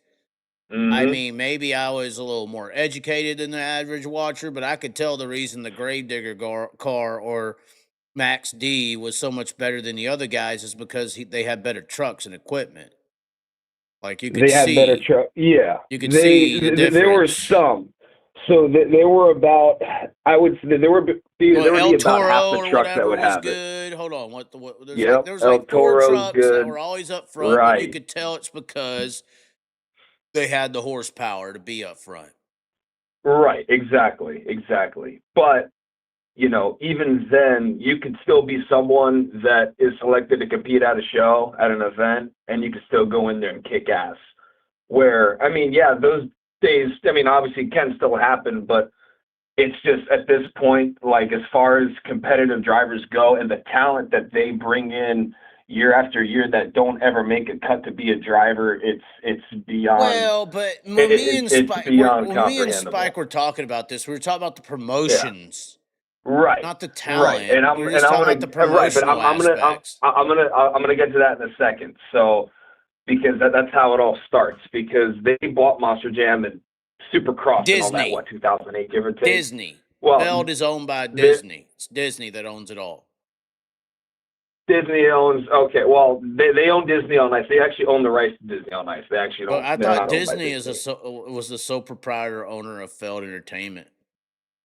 I mean, maybe I was a little more educated than the average watcher, but I could tell the reason the Gravedigger car or Max D was so much better than the other guys is because they had better trucks and equipment. Like you could They had better see, truck. Yeah, you could see the difference. there were some. So there were about, I would say there would be El about half Toro the or trucks that whatever would was have it. good. Hold on, there's like Yep, there was El like 4 Toro's trucks that good. were always up front, and you Right. could tell it's because they had the horsepower to be up front. Right, exactly. But, you know, even then, you could still be someone that is selected to compete at a show, at an event, and you could still go in there and kick ass. Where, I mean, yeah, those days, I mean, obviously it can still happen, but it's just at this point, like as far as competitive drivers go and the talent that they bring in year after year that don't ever make a cut to be a driver, it's beyond. Well, but when me and It's Spike, beyond when me and comprehensible. Spike were talking about this, we were talking about the Yeah. promotions, Right. not the Right. talent. And We were just talking about the right, but promotional aspects. I'm gonna get to that in a second. So because that's how it all starts, because they bought Monster Jam and Supercross and all that, Disney. what, 2008, give or take? Disney. Well, Feld is owned by Di- Disney. It's Disney that owns it all. Disney owns, okay, well, they own Disney on Ice. They actually own the rights to Disney on Ice. They actually But don't. I They're thought not owned by Disney was the sole proprietor owner of Feld Entertainment.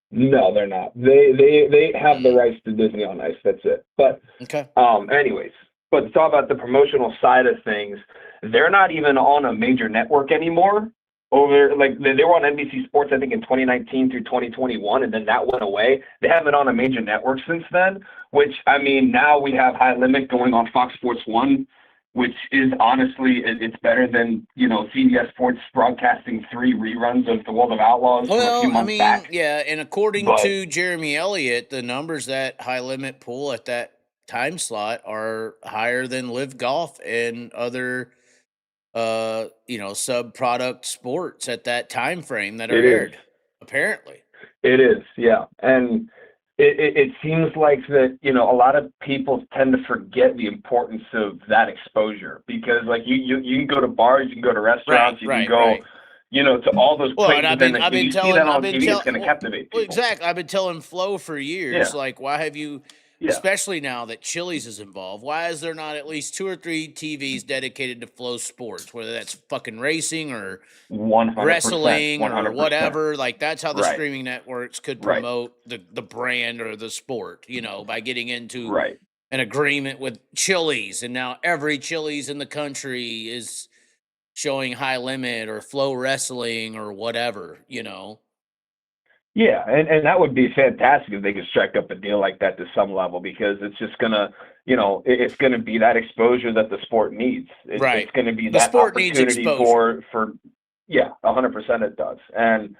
No, they're not. They have the rights to Disney on Ice. That's it. But Okay. anyways, but to talk about the promotional side of things, they're not even on a major network anymore. Over, like, they were on NBC Sports, I think, in 2019 through 2021, and then that went away. They haven't been on a major network since then, which, I mean, now we have High Limit going on Fox Sports 1, which is honestly, it's better than, you know, CBS Sports broadcasting 3 reruns of The World of Outlaws from a few Well, I months mean, back. yeah, and according But to Jeremy Elliott, the numbers that High Limit pull at that time slot are higher than Live Golf and other sub-product sports at that time frame that are it is. aired, apparently. It is, yeah. And it seems like that, you know, a lot of people tend to forget the importance of that exposure, because, like, you can go to bars, you can go to restaurants, you can go, you know, to all those Well, places, and and then if you see that on TV, it's going to captivate people. Well, exactly. I've been telling Flo for years, Yeah. like, why have you, Yeah. especially now that Chili's is involved, why is there not at least 2 or 3 TVs dedicated to Flo Sports, whether that's fucking racing or 100%, wrestling or 100%. whatever? Like, that's how the Right. streaming networks could Right. promote the brand or the sport, you know, by getting into Right. an agreement with Chili's, and now every Chili's in the country is showing High Limit or Flow Wrestling or whatever, you know. Yeah, and that would be fantastic if they could strike up a deal like that to some level, because it's just gonna, you know, it's gonna be that exposure that the sport needs. Right. It's gonna be The that sport needs opportunity exposure. for yeah, 100% it does. And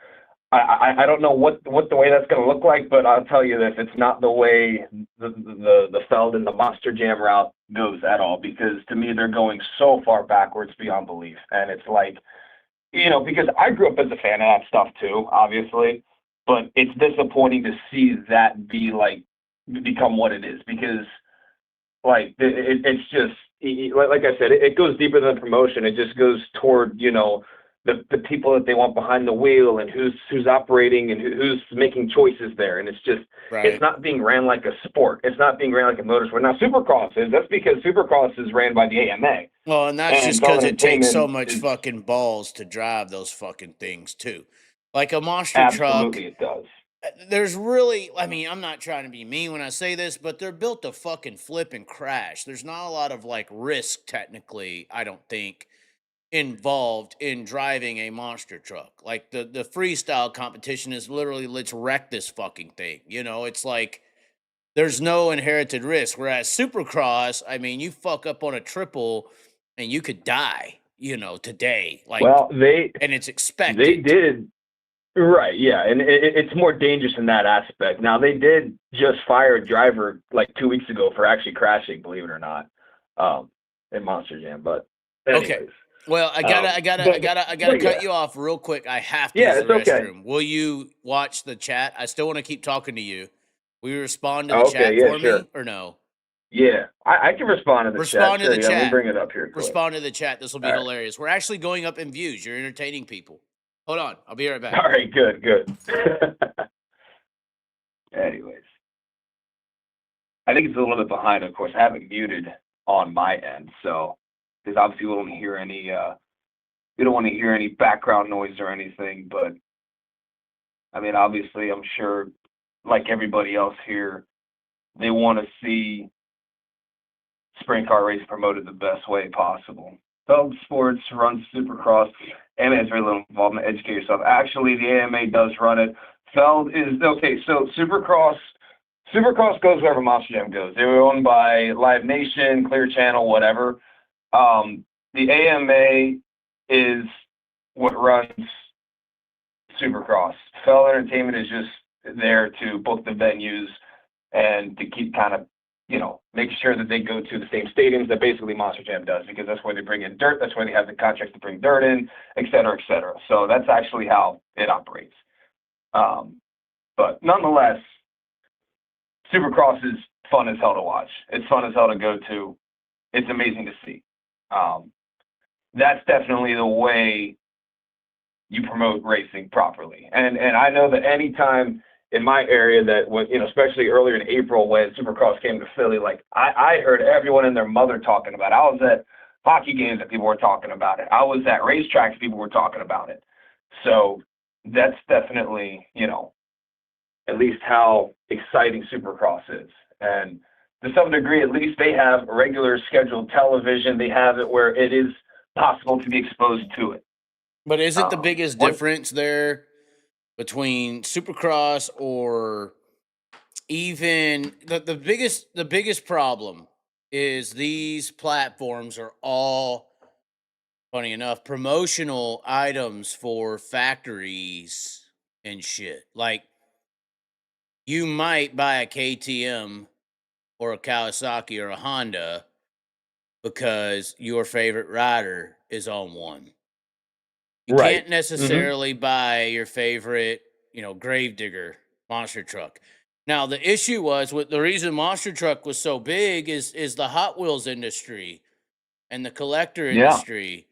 I don't know what the way that's gonna look like, but I'll tell you this: it's not the way the Feld and the Monster Jam route goes at all, because to me they're going so far backwards beyond belief. And it's like, you know, because I grew up as a fan of that stuff too, obviously. But it's disappointing to see that become what it is, because, like, it's just, like I said, it goes deeper than promotion. It just goes toward, you know, the people that they want behind the wheel, and who's operating, and who's making choices there. And it's just, it's not being ran like a sport. It's not being ran like a motorsport. Now, Supercross is. That's because Supercross is ran by the AMA. Well, and that's just because it takes so much fucking balls to drive those fucking things too. Like a monster truck. Absolutely, it does. There's really, I mean, I'm not trying to be mean when I say this, but they're built to fucking flip and crash. There's not a lot of, like, risk, technically, I don't think, involved in driving a monster truck. Like, the freestyle competition is literally, let's wreck this fucking thing. You know, it's like, there's no inherited risk. Whereas Supercross, I mean, you fuck up on a triple and you could die, you know, today. Like, well, and it's expected. They did. Right, yeah, and it's more dangerous in that aspect. Now, they did just fire a driver like 2 weeks ago for actually crashing, believe it or not, in Monster Jam. But anyways. Okay. Well, I gotta cut you off real quick. I have to use the restroom. Will you watch the chat? I still want to keep talking to you. Will you respond to the chat for me or no? Yeah, I can respond to the chat. Respond to the chat. Let me bring it up here quick. Respond to the chat. This will be hilarious. We're actually going up in views. You're entertaining people. Hold on. I'll be right back. All right, good. Anyways. I think it's a little bit behind, of course. I have it muted on my end, so because obviously we don't hear any you don't want to hear any background noise or anything, but I mean, obviously, I'm sure, like everybody else here, they want to see sprint car race promoted the best way possible. Feld Sports runs Supercross. AMA has very little involvement. Educate yourself. Actually, the AMA does run it. Feld is okay. So Supercross goes wherever Monster Jam goes. They were owned by Live Nation, Clear Channel, whatever. The AMA is what runs Supercross. Feld Entertainment is just there to book the venues and to keep kind of, making sure that they go to the same stadiums that basically Monster Jam does, because that's where they bring in dirt. That's where they have the contracts to bring dirt in, et cetera, et cetera. So that's actually how it operates. But nonetheless, Supercross is fun as hell to watch. It's fun as hell to go to. It's amazing to see. That's definitely the way you promote racing properly. And I know that anytime in my area that when, especially earlier in April when Supercross came to Philly, like I heard everyone and their mother talking about it. I was at hockey games that people were talking about it. I was at racetracks, people were talking about it. So that's definitely, at least how exciting Supercross is. And to some degree, at least they have regular scheduled television. They have it where it is possible to be exposed to it. But isn't the biggest difference there between Supercross or even the biggest problem is these platforms are all, funny enough, promotional items for factories and shit. Like, you might buy a KTM or a Kawasaki or a Honda because your favorite rider is on one. You can't necessarily buy your favorite, Gravedigger monster truck. Now, the issue was with the reason monster truck was so big is the Hot Wheels industry and the collector industry,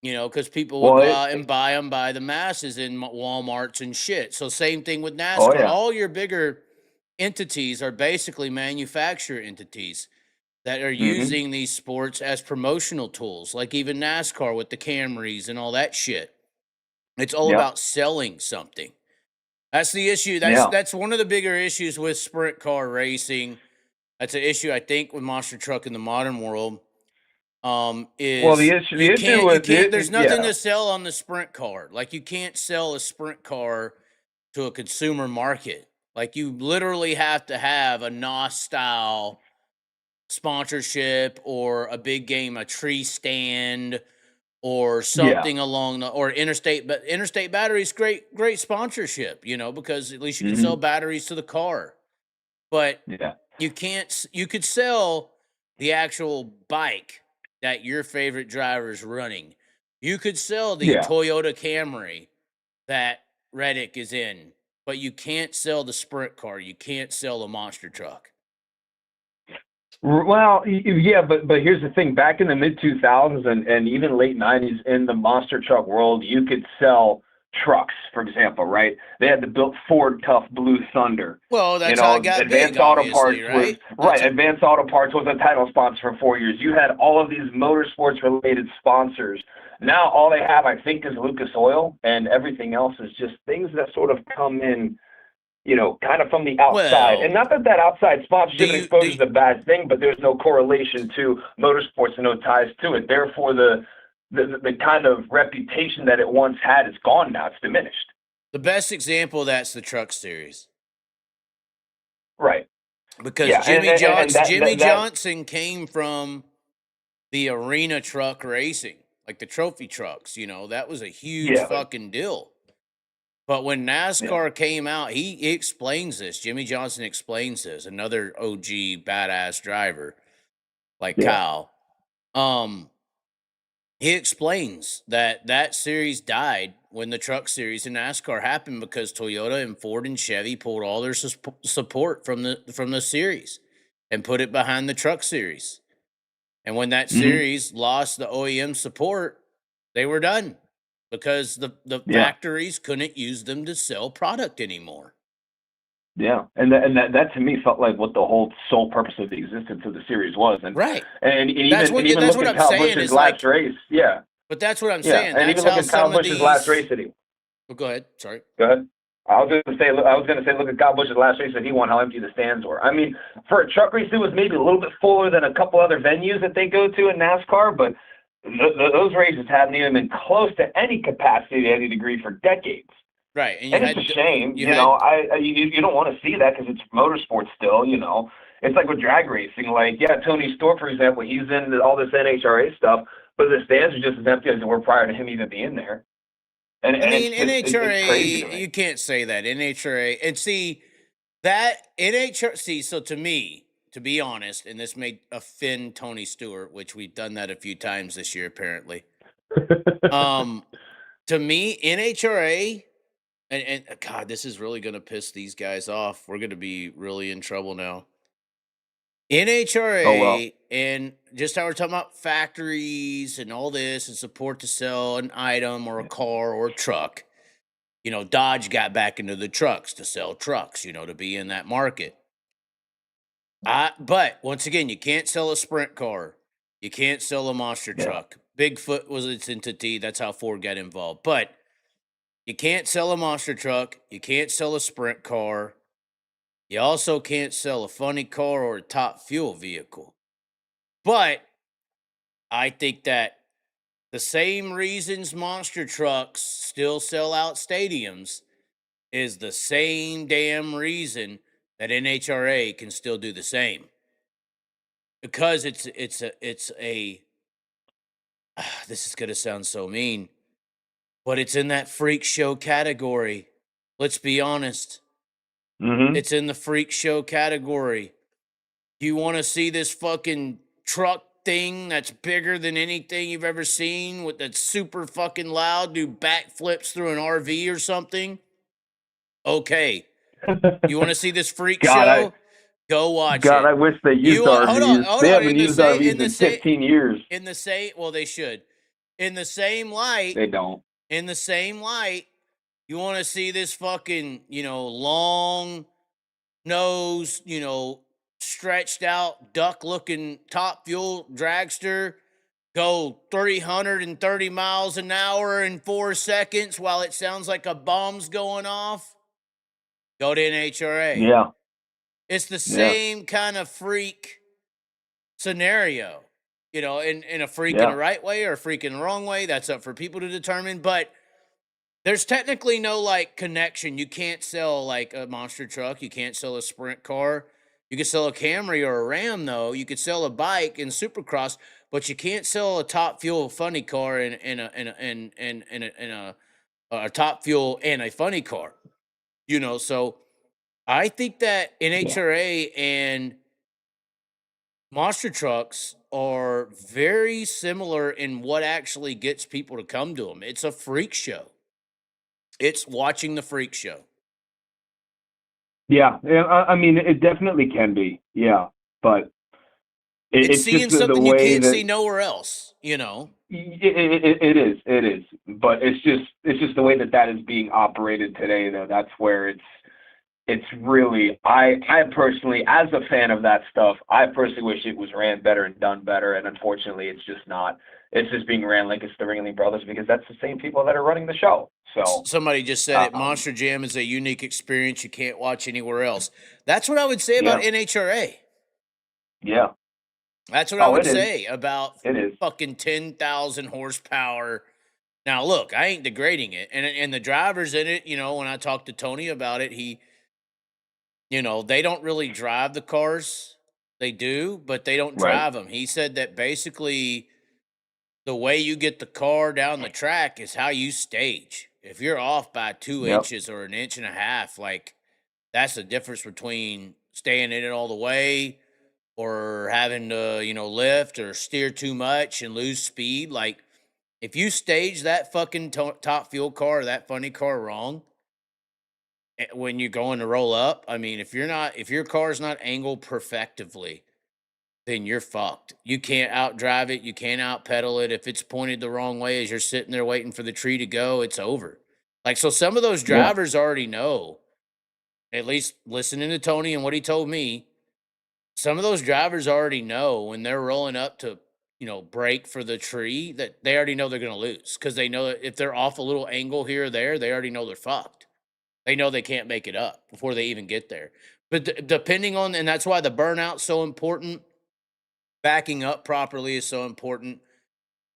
because people will go out and buy them by the masses in Walmarts and shit. So same thing with NASCAR. Oh, yeah. All your bigger entities are basically manufacturer entities that are using these sports as promotional tools, like even NASCAR with the Camrys and all that shit. It's all about selling something. That's the issue. That's one of the bigger issues with sprint car racing. That's an issue, I think, with monster truck in the modern world. There's nothing to sell on the sprint car. Like, you can't sell a sprint car to a consumer market. Like, you literally have to have a NOS style sponsorship or a big game, a tree stand or something along or interstate, but interstate batteries, great sponsorship, because at least you can sell batteries to the car. But you could sell the actual bike that your favorite driver is running. You could sell the Toyota Camry that Reddick is in, but you can't sell the sprint car. You can't sell the monster truck. Well, yeah, but here's the thing. Back in the mid-2000s and even late 90s in the monster truck world, you could sell trucks, for example, right? They had the built Ford Tough Blue Thunder. Well, that's how it got Advanced big, Auto obviously, Parts right? Advanced Auto Parts was a title sponsor for 4 years. You had all of these motorsports-related sponsors. Now all they have, I think, is Lucas Oil, and everything else is just things that sort of come in, kind of from the outside. Well, and not that outside sponsorship and exposure is a bad thing, but there's no correlation to motorsports and no ties to it. Therefore, the kind of reputation that it once had is gone now. It's diminished. The best example of that's the Truck Series. Right. Because Jimmy Johnson came from the arena truck racing, like the trophy trucks, that was a huge fucking deal. But when NASCAR came out, he explains this. Jimmy Johnson explains this. Another OG badass driver like Kyle. He explains that series died when the Truck Series in NASCAR happened because Toyota and Ford and Chevy pulled all their support from the series and put it behind the Truck Series. And when that series lost the OEM support, they were done. Because the factories couldn't use them to sell product anymore. Yeah, and that to me felt like what the whole sole purpose of the existence of the series was. And right, and that's what I'm saying. Busch's last race, But that's what I'm Yeah, saying. and That's even look how at Kyle some of Busch's last these. race that he. Oh, go ahead. Sorry. Go ahead. I was gonna say, look at Kyle Busch's last race that he won. How empty the stands were. I mean, for a truck race, it was maybe a little bit fuller than a couple other venues that they go to in NASCAR, but those races haven't even been close to any capacity to any degree for decades. Right, and And it's a shame, you know. You don't want to see that because it's motorsport still, you know. It's like with drag racing. Like, yeah, Tony Stewart, for example, he's in all this NHRA stuff, but the stands are just as empty as they were prior to him even being there. And I mean, it's crazy to NHRA, me. you can't say that. NHRA, and see, that NHRA, so to me, to be honest, and this may offend Tony Stewart, which we've done that a few times this year, apparently. To me, NHRA, and God, this is really going to piss these guys off. We're going to be really in trouble now. NHRA, Oh, well. and just how we're talking about factories and all this and support to sell an item or a car or a truck. You know, Dodge got back into the trucks to sell trucks, you know, to be in that market. But once again, you can't sell a sprint car. You can't sell a monster truck. Bigfoot was its entity. That's how Ford got involved. But you can't sell a monster truck. You can't sell a sprint car. You also can't sell a funny car or a top fuel vehicle. But I think that the same reasons monster trucks still sell out stadiums is the same damn reason that NHRA can still do the same. Because it's a this is going to sound so mean, but it's in that freak show category. Let's be honest. Mm-hmm. It's in the freak show category. You want to see this fucking truck thing that's bigger than anything you've ever seen, with that super fucking loud, do backflips through an RV or something? Okay. You want to see this freak show? Go watch it. I wish they used RVs. Hold They on. haven't used RVs in 15 years. Well, they should. In the same light, They don't. in the same light, you want to see this fucking, you know, long nose, you know, stretched out, duck looking top fuel dragster go 330 miles an hour in 4 seconds while it sounds like a bomb's going off? Go to NHRA. Yeah. It's the same kind of freak scenario, you know, in a freak in the right way or a freak in the wrong way. That's up for people to determine. But there's technically no like connection. You can't sell like a monster truck. You can't sell a sprint car. You can sell a Camry or a Ram, though. You could sell a bike in Supercross, but you can't sell a top fuel funny car in a top fuel and a funny car. You know, so I think that NHRA and monster trucks are very similar in what actually gets people to come to them. It's a freak show. It's watching the freak show. Yeah, I mean, it definitely can be. Yeah, but it's seeing just something the you way can't that, see nowhere else. You know. It is. But it's just the way that is being operated today. Though that's where it's really, I personally, as a fan of that stuff, I personally wish it was ran better and done better. And unfortunately, it's just not. It's just being ran like it's the Ringling Brothers because that's the same people that are running the show. So somebody just said it. Monster Jam is a unique experience you can't watch anywhere else. That's what I would say about NHRA. Yeah. That's what I would say about fucking 10,000 horsepower. Now, look, I ain't degrading it. And the drivers in it, you know, when I talked to Tony about it, you know, they don't really drive the cars. They do, but they don't drive them. He said that basically the way you get the car down the track is how you stage. If you're off by 2 inches or 1.5 inches, like that's the difference between staying in it all the way or having to, you know, lift or steer too much and lose speed. Like if you stage that fucking top fuel car or that funny car wrong, when you're going to roll up, I mean, if your car's not angled perfectively, then you're fucked. You can't outdrive it. You can't outpedal it. If it's pointed the wrong way as you're sitting there waiting for the tree to go, it's over. Like, so some of those drivers already know, at least listening to Tony and what he told me, some of those drivers already know when they're rolling up to break for the tree, that they already know they're going to lose, because they know that if they're off a little angle here or there, they already know they're fucked. They know they can't make it up before they even get there. But depending on, and that's why the burnout's so important. Backing up properly is so important.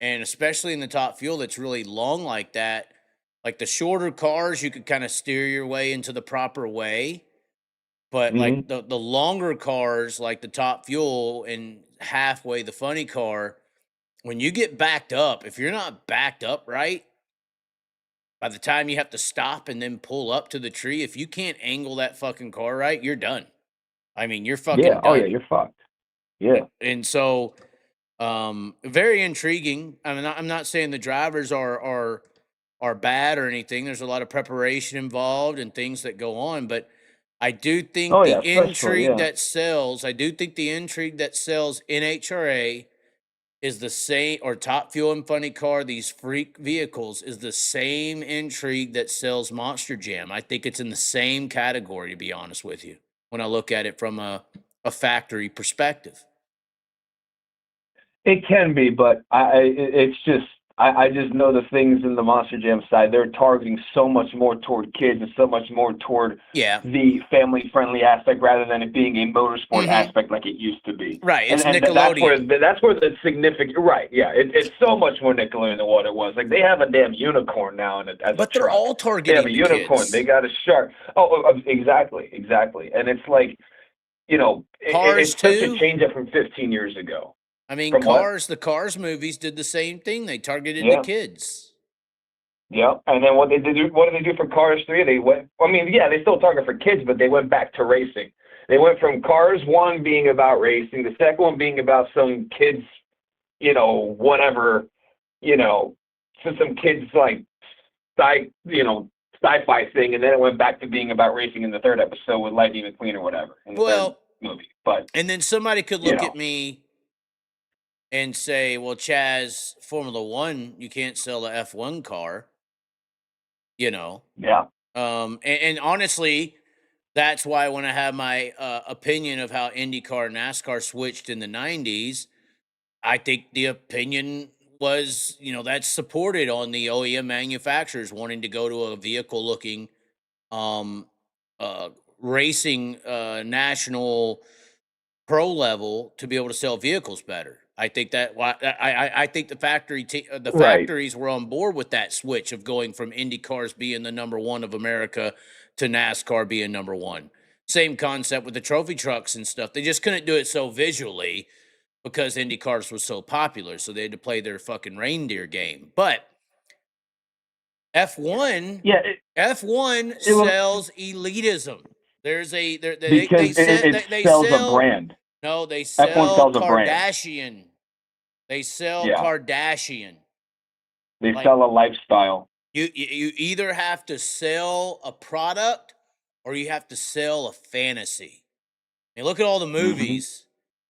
And especially in the top fuel that's really long like that, like the shorter cars, you could kind of steer your way into the proper way. But like the longer cars, like the top fuel and halfway the funny car, when you get backed up, if you're not backed up right, by the time you have to stop and then pull up to the tree, if you can't angle that fucking car right, you're done. I mean, you're fucking Yeah. done. Oh yeah, you're fucked. Yeah. And so, very intriguing. I mean, I'm not saying the drivers are bad or anything. There's a lot of preparation involved and things that go on, but I do think Oh the yeah, especially, intrigue yeah. that sells. I do think the intrigue that sells NHRA is the same, or top fuel and funny car, these freak vehicles, is the same intrigue that sells Monster Jam. I think it's in the same category, to be honest with you, when I look at it from a factory perspective. It can be, but I just know the things in the Monster Jam side. They're targeting so much more toward kids and so much more toward the family-friendly aspect rather than it being a motorsport aspect like it used to be. Right, it's and Nickelodeon. That's where the significant. Right, yeah, it's so much more Nickelodeon than what it was. Like they have a damn unicorn now, as but a they're truck. all targeting. They have a unicorn. Kids. They got a shark. Oh, exactly, and it's like, it's such a change up from 15 years ago. I mean, the Cars movies did the same thing. They targeted the kids. Yeah, and then what did they do for Cars 3? They went, they still target for kids, but they went back to racing. They went from Cars 1 being about racing, the second one being about some kids, whatever, so some kids like sci-fi thing, and then it went back to being about racing in the third episode with Lightning McQueen or whatever in the third movie. But and then somebody could look at me and say, well, Chaz, Formula One, you can't sell a F1 car, Yeah. And honestly, that's why when I have my opinion of how IndyCar and NASCAR switched in the 90s, I think the opinion was, that's supported on the OEM manufacturers wanting to go to a vehicle-looking racing national pro level to be able to sell vehicles better. I think that I think the factories were on board with that switch of going from Indy cars being the number one of America to NASCAR being number one. Same concept with the trophy trucks and stuff. They just couldn't do it so visually because Indy cars was so popular, so they had to play their fucking reindeer game. But F1, F1 sells elitism. There's a they sells a brand. No, they sell F1 sells Kardashian. A brand. They sell Kardashian. They sell a lifestyle. You either have to sell a product or you have to sell a fantasy. I mean, look at all the movies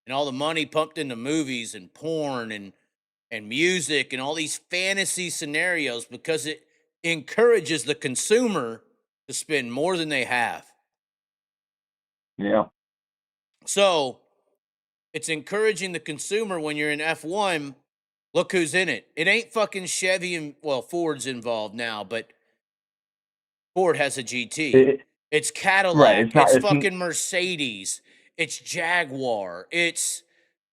and all the money pumped into movies and porn and music and all these fantasy scenarios because it encourages the consumer to spend more than they have. Yeah. So it's encouraging the consumer when you're in F1. Look who's in it. It ain't fucking Chevy and, Ford's involved now, but Ford has a GT. It's Cadillac. Right, it's fucking Mercedes. It's Jaguar. It's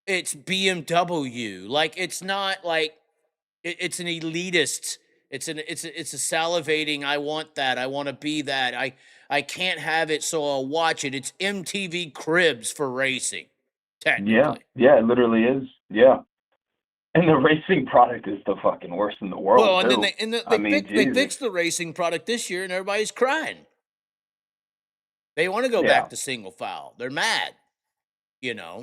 BMW. Like, it's not like it's an elitist. It's a salivating. I want that. I want to be that. I can't have it, so I'll watch it. It's MTV Cribs for racing. Technically. Yeah, it literally is. Yeah. And the racing product is the fucking worst in the world. Well, and then they fixed the racing product this year, and everybody's crying. They want to go back to single file. They're mad, Yeah.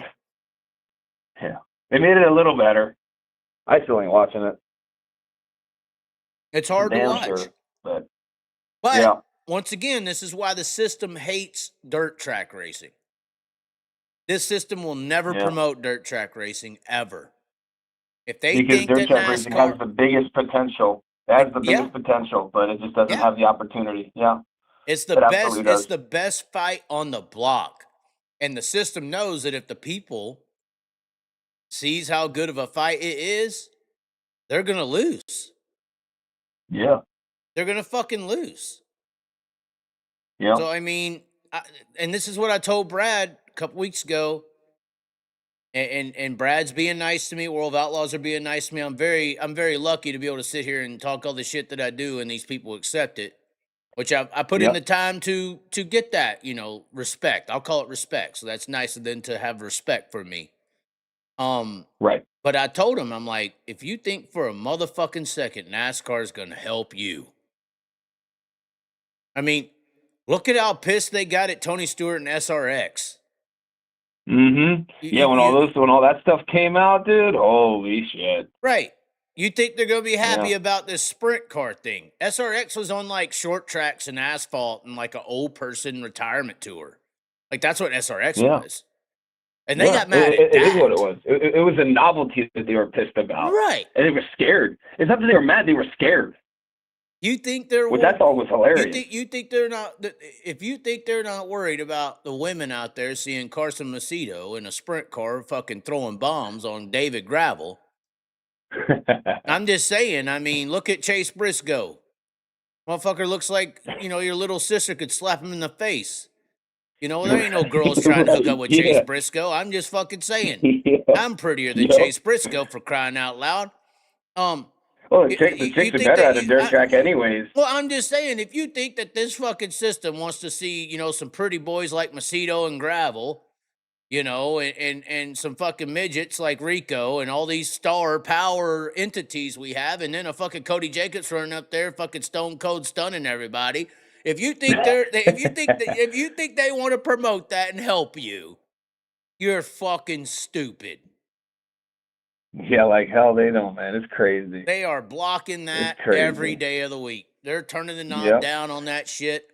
They made it a little better. I still ain't watching it. It's hard to watch. Sure, but once again, this is why the system hates dirt track racing. This system will never promote dirt track racing ever. If they think dirt that track racing has the biggest potential. It has the biggest potential, but it just doesn't have the opportunity. Yeah. It's the best. It's the best fight on the block. And the system knows that if the people sees how good of a fight it is, they're going to lose. Yeah. They're going to fucking lose. Yeah. So, I mean, and this is what I told Brad a couple weeks ago. And Brad's being nice to me. World of Outlaws are being nice to me. I'm very lucky to be able to sit here and talk all the shit that I do, and these people accept it. Which I put in the time to get that, respect. I'll call it respect. So that's nice of them to have respect for me. Right. But I told him, I'm like, if you think for a motherfucking second NASCAR is going to help you, I mean, look at how pissed they got at Tony Stewart and SRX. Mm-hmm. Yeah, when all that stuff came out, dude, holy shit. Right. You think they're going to be happy about this sprint car thing? SRX was on like short tracks and asphalt and like an old person retirement tour. Like that's what SRX was. And they got mad at that. It is what it was. It was a novelty that they were pissed about. Right. And they were scared. It's not that they were mad, they were scared. You think they're Which I thought was hilarious. You think they're not, if you think they're not worried about the women out there seeing Carson Macedo in a sprint car fucking throwing bombs on David Gravel, I'm just saying, I mean, look at Chase Briscoe. Motherfucker looks like, your little sister could slap him in the face. There ain't no girls trying to hook up with Chase Briscoe. I'm just fucking saying. I'm prettier than Chase Briscoe, for crying out loud. Well, the chicks are better at a dirt track anyways. Well, I'm just saying, if you think that this fucking system wants to see, some pretty boys like Macedo and Gravel, and some fucking midgets like Rico and all these star power entities we have, and then a fucking Cody Jacobs running up there, fucking stone cold stunning everybody. If you think if you think they want to promote that and help you, you're fucking stupid. Yeah, like hell they don't, man. It's crazy. They are blocking that every day of the week. They're turning the knob down on that shit.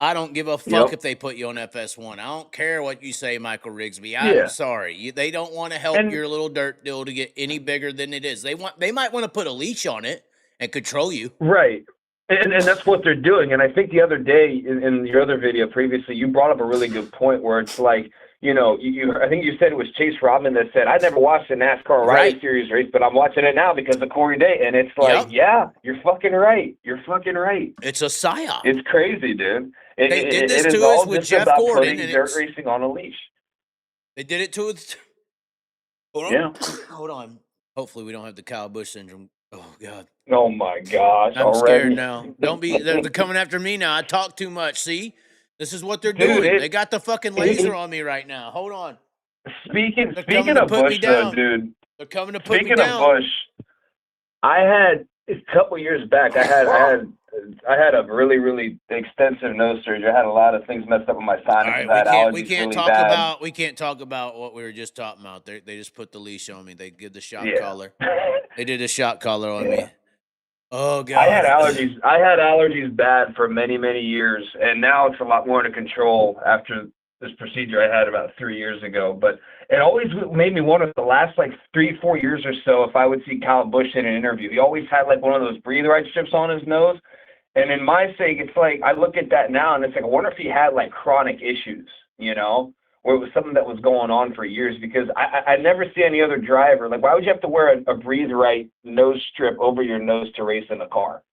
I don't give a fuck if they put you on FS1. I don't care what you say, Michael Rigsby. I'm sorry. They don't want to help your little dirt deal to get any bigger than it is. They might want to put a leash on it and control you. Right. And that's what they're doing. And I think the other day in your other video previously, you brought up a really good point where it's like, I think you said it was Chase Robin that said, I never watched a NASCAR Riot Series race, but I'm watching it now because of Corey Day. And it's like, yeah, you're fucking right. You're fucking right. It's a psyop. It's crazy, dude. They did this to us with Jeff Gordon. And dirt racing on a leash. They did it to us. Hold on. Yeah. Hold on. Hopefully we don't have the Kyle Busch syndrome. Oh, God. Oh, my gosh. I'm scared now. They're coming after me now. I talk too much. See? This is what they're doing. They got the fucking laser on me right now. Hold on. Speaking of Busch, though, dude. They're coming to put me down. Speaking of Busch, I had a couple years back. I had a really, really extensive nose surgery. I had a lot of things messed up with my sinuses. All right, we can't talk about what we were just talking about. They just put the leash on me. They did the shot collar. They did a shot collar on me. Oh God! I had allergies bad for many, many years, and now it's a lot more under control after this procedure I had about 3 years ago. But it always made me wonder, the last 3-4 years or so, if I would see Kyle Busch in an interview. He always had one of those breathe right strips on his nose, and in my sake, it's like I look at that now and it's like I wonder if he had chronic issues, or it was something that was going on for years, because I never see any other driver. Why would you have to wear a breathe right nose strip over your nose to race in a car?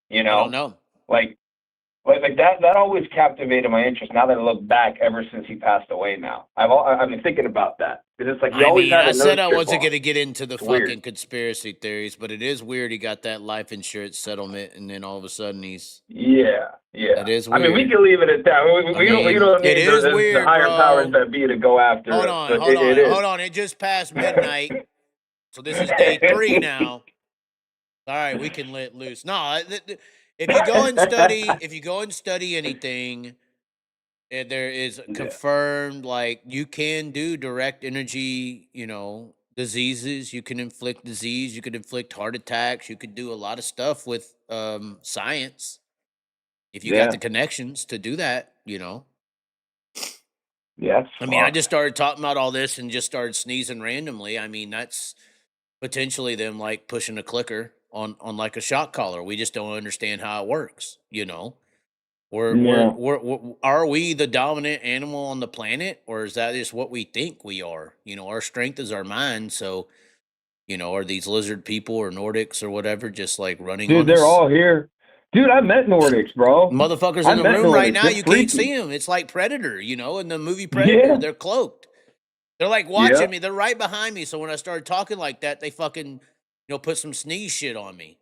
I don't know. That always captivated my interest. Now that I look back, ever since he passed away now, I've been thinking about that. Because it's I said I wasn't going to get into the fucking conspiracy theories, but it is weird he got that life insurance settlement, and then all of a sudden he's... Yeah. It is weird. I mean, we can leave it at that. We don't need the higher powers that be to go after Hold on. It just passed midnight, so this is day 3 now. All right, we can let loose. No, if you go and study anything, there is confirmed, you can do direct energy, diseases. You can inflict disease. You can inflict heart attacks. You could do a lot of stuff with science if you got the connections to do that, Yes. I mean, I just started talking about all this and just started sneezing randomly. I mean, that's potentially them pushing a clicker on a shock collar. We just don't understand how it works, Are we the dominant animal on the planet, or is that just what we think we are? You know, our strength is our mind. So, you know, are these lizard people or Nordics or whatever just like running Dude, on they're us? all here. Dude, I met Nordics, bro. Motherfuckers I in the met room right Nordics. now, They're you can't freaky. see them. It's like Predator, you know, in the movie Predator. Yeah. They're cloaked. They're like watching Yeah. me. They're right behind me. So when I started talking like that, they fucking, you know, put some sneeze shit on me.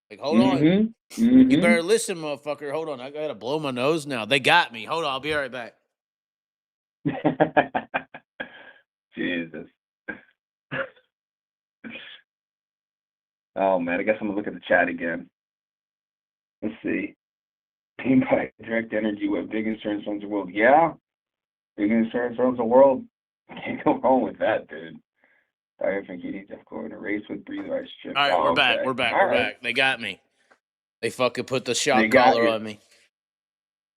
Like, hold on. You better listen, motherfucker. Hold on. I gotta blow my nose now. They got me. Hold on. I'll be right back. Jesus. Oh man, I guess I'm gonna look at the chat again. Let's see. Team by Direct Energy with big insurance owns the world. Yeah, big insurance owns the world. Can't go wrong with that, dude. I think you need to go in a race with breather ice chips. All right, we're back. Okay. We're back. All We're right. back. They got me. They fucking put the They shock got collar you. on me.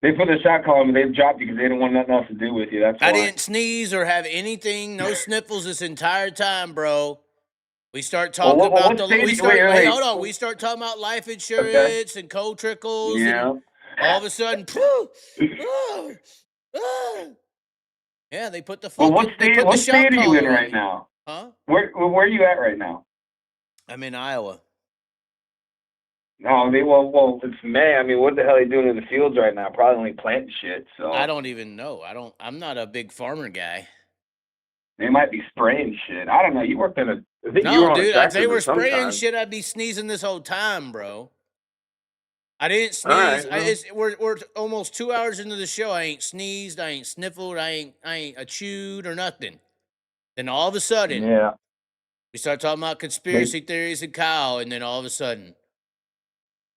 They put the shot collar and they've dropped you because they didn't want nothing else to do with you. That's why. I didn't sneeze or have anything, no sniffles this entire time, bro. We start talking Well, about what the. state We are start. you- Hey, wait. hold on. We start talking about life insurance and cold trickles, Yeah. and all of a sudden, phew, yeah, they put the fucking. Well, They put what the shock state are you collar in on right me. now? Huh? Where are you at right now? I'm in Iowa. No, I mean, well, it's May. I mean, what the hell are you doing in the fields right now? Probably only planting shit. So I don't even know. I'm not a big farmer guy. they might be spraying shit. I don't know. You worked in a. I think you were No, on a dude. If tractor they were for some spraying time. shit, I'd be sneezing this whole time, bro. I didn't All right, sneeze. well. We're almost 2 hours into the show. I ain't sneezed. I ain't sniffled. I ain't chewed or nothing. Then all of a sudden, Yeah. we start talking about conspiracy theories and Kyle, and then all of a sudden,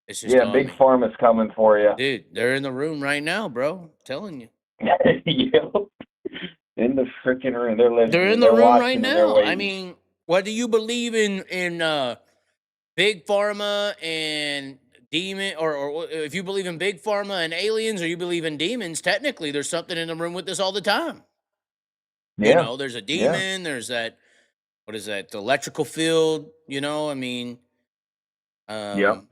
it's just Yeah, on big me. pharma's coming for you. Dude, they're in the room right now, bro. I'm telling you. Yep. In the freaking room. They're listening. They're in the They're room watching right and they're now. waiting. I mean, what do you believe in big pharma and demon, or if you believe in big pharma and aliens, or you believe in demons? Technically, there's something in the room with us all the time. Yeah. You know, there's a demon. There's that. What is that? The electrical field. You know, I mean. Yep.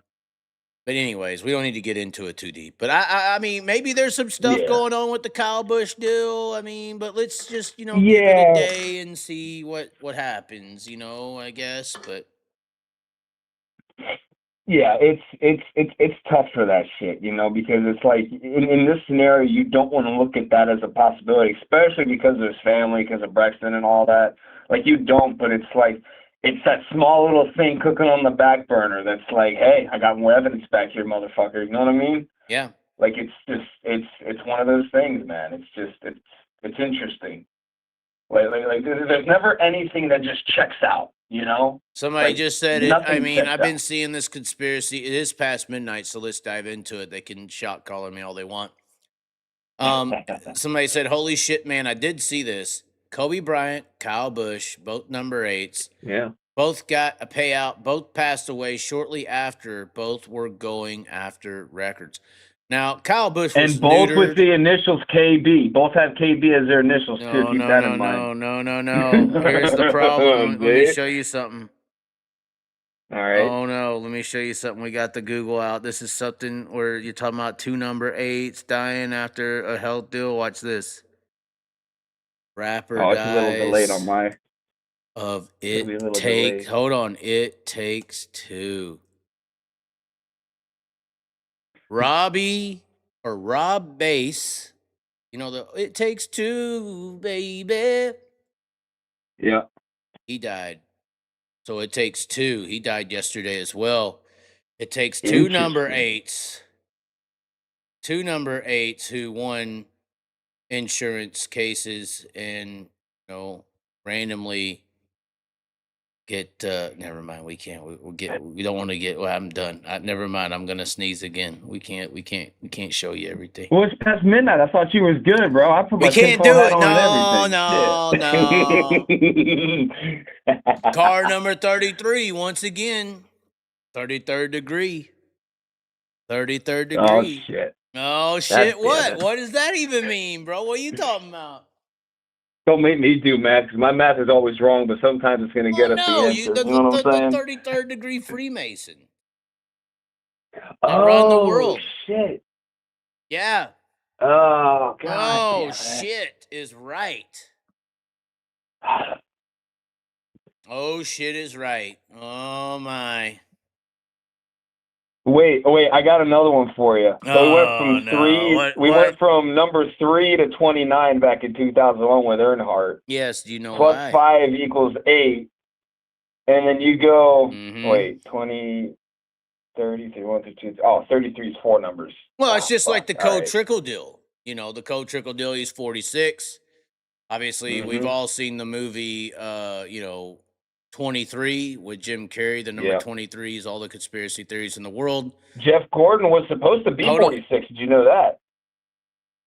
But anyways, we don't need to get into it too deep. But I mean, maybe there's some stuff going on with the Kyle Busch deal. I mean, but let's just, you know, give it a day and see what happens, you know, I guess. But Yeah, it's tough for that shit, you know, because it's like in this scenario, you don't want to look at that as a possibility, especially because of his family, because of Braxton and all that. Like you don't, but it's like it's that small little thing cooking on the back burner that's like, hey, I got more evidence back here, motherfucker. You know what I mean? yeah, Like it's just it's one of those things, man. It's just it's interesting. Like there's never anything that just checks out, you know? somebody Like, just said it. I nothing mean, checks I've been out. seeing this conspiracy. It is past midnight, so let's dive into it. They can shock collar me all they want. Somebody said, "Holy shit, man! I did see this. Kobe Bryant, Kyle Busch, both number 8s. Yeah. Both got a payout. Both passed away shortly after. Both were going after records. Now, Kyle Busch was And both neutered. with the initials KB. Both have KB as their initials too. Keep that in mind. No. Here's the problem. Let me show you something. All right. Oh no, let me show you something. We got the Google out. This is something where you're talking about 2 number 8s dying after a health deal. Watch this. Rapper Oh, it's a little delayed on dies my. of It'll be a It little Takes. delayed. Hold on. It Takes Two. Robbie or Rob Bass. You know the It Takes Two, baby. Yeah. He died. So It Takes Two. He died yesterday as well. It takes 2 number 8s. 2 number 8s who won insurance cases and, you know, randomly get never mind, we can't we don't want to get, well, I'm done. Never mind, I'm gonna sneeze again. We can't show you everything. Well, it's past midnight. I thought you was good, bro. I put We my can't tinfoil do hat it. on and everything. No. Car number 33 once again. 33rd degree. 33rd degree. Oh shit. Oh shit. What? damn it. What does that even mean, bro? What are you talking about? Don't make me do math, because my math is always wrong, but sometimes it's going to get us the answer. You know what I'm saying? The 33rd degree Freemason. Oh, run the world. shit. Yeah. Oh, God. Oh, damn it. shit is right. Oh, shit is right. Oh, my. Wait, I got another one for you. So we went Oh, from no. we went from number 3 to 29 back in 2001 with Earnhart. Yes, do you know Plus why? 5 equals 8. And then you go, Mhm. wait, 20, 33, 1 through 2. Oh, 33 is 4 numbers. Well, it's just like the All right. Code-Trickle deal. You know, the Code-Trickle deal, he's 46. Obviously, we've all seen the movie, 23 with Jim Carrey. The number 23 is all the conspiracy theories in the world. Jeff Gordon was supposed to be 46. Did you know that?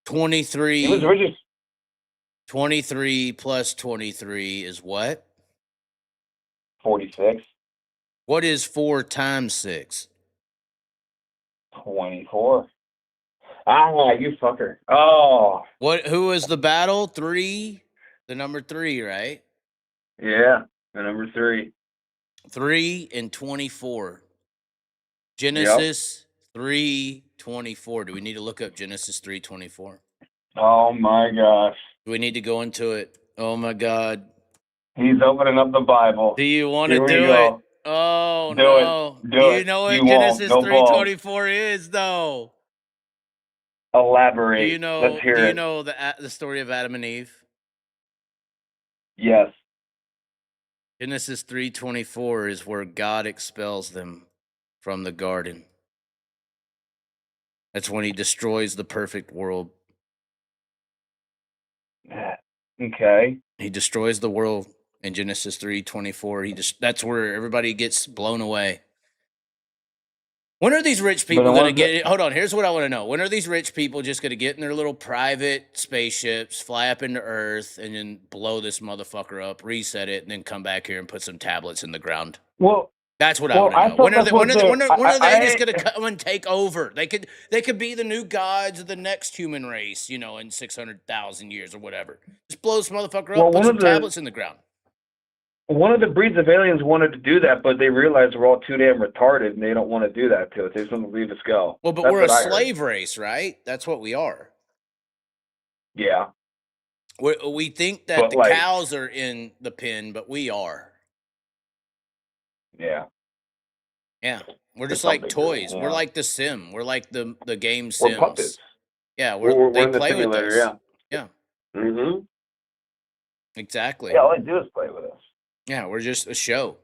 23. He was originally 23 plus 23 is what? 46. What is 4 times 6? 24. Ah, you fucker. Oh. Who was the battle? 3? The number 3, right? Yeah, the number 3. 3 and 24. Genesis 3:24. Do we need to look up Genesis 3:24? Oh my gosh. Do we need to go into it? Oh my God. He's opening up the Bible. Do you want to Here we do go. it? Oh Do no. it. Do Do you it. know what You won't. Genesis No balls. 3:24 is though? Elaborate. Do you know Let's hear it. you know the story of Adam and Eve? Yes. Genesis 3:24 is where God expels them from the garden. That's when he destroys the perfect world. Okay. He destroys the world in Genesis 3:24. That's where everybody gets blown away. When are these rich people going to get it? Hold on, here's what I want to know. When are these rich people just going to get in their little private spaceships, fly up into Earth, and then blow this motherfucker up, reset it, and then come back here and put some tablets in the ground? Well, that's what I want to know. When are they just going to come and take over? They could be the new gods of the next human race, in 600,000 years or whatever. Just blow this motherfucker up, put some tablets in the ground. One of the breeds of aliens wanted to do that, but they realized we're all too damn retarded, and they don't want to do that to us. They just want to leave us go. Well, but we're a slave race, right? That's what we are. Yeah. We think that the cows are in the pen, but we are. Yeah. Yeah. We're just like toys. Yeah. We're like the Sim. We're like the game Sims. We're puppets. Yeah, they play with us. Yeah. Mm-hmm. Exactly. Yeah, all they do is play with us. Yeah, we're just a show.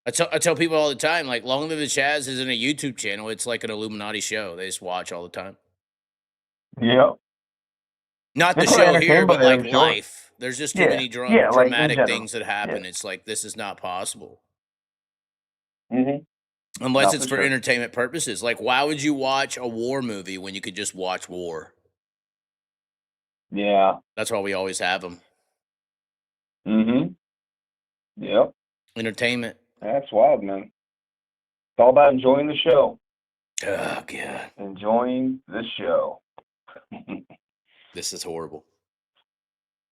I tell people all the time, like, LongLiveTheChaz isn't a YouTube channel. It's like an Illuminati show. They just watch all the time. Yep. Not the show here, but like life. There's just too many dramatic things that happen. Yeah. It's like, this is not possible. Mm-hmm. Unless it's for entertainment purposes. Like, why would you watch a war movie when you could just watch war? Yeah. That's why we always have them. Mm-hmm. Yep. Entertainment. That's wild, man. It's all about enjoying the show. Oh, God. Enjoying the show. This is horrible.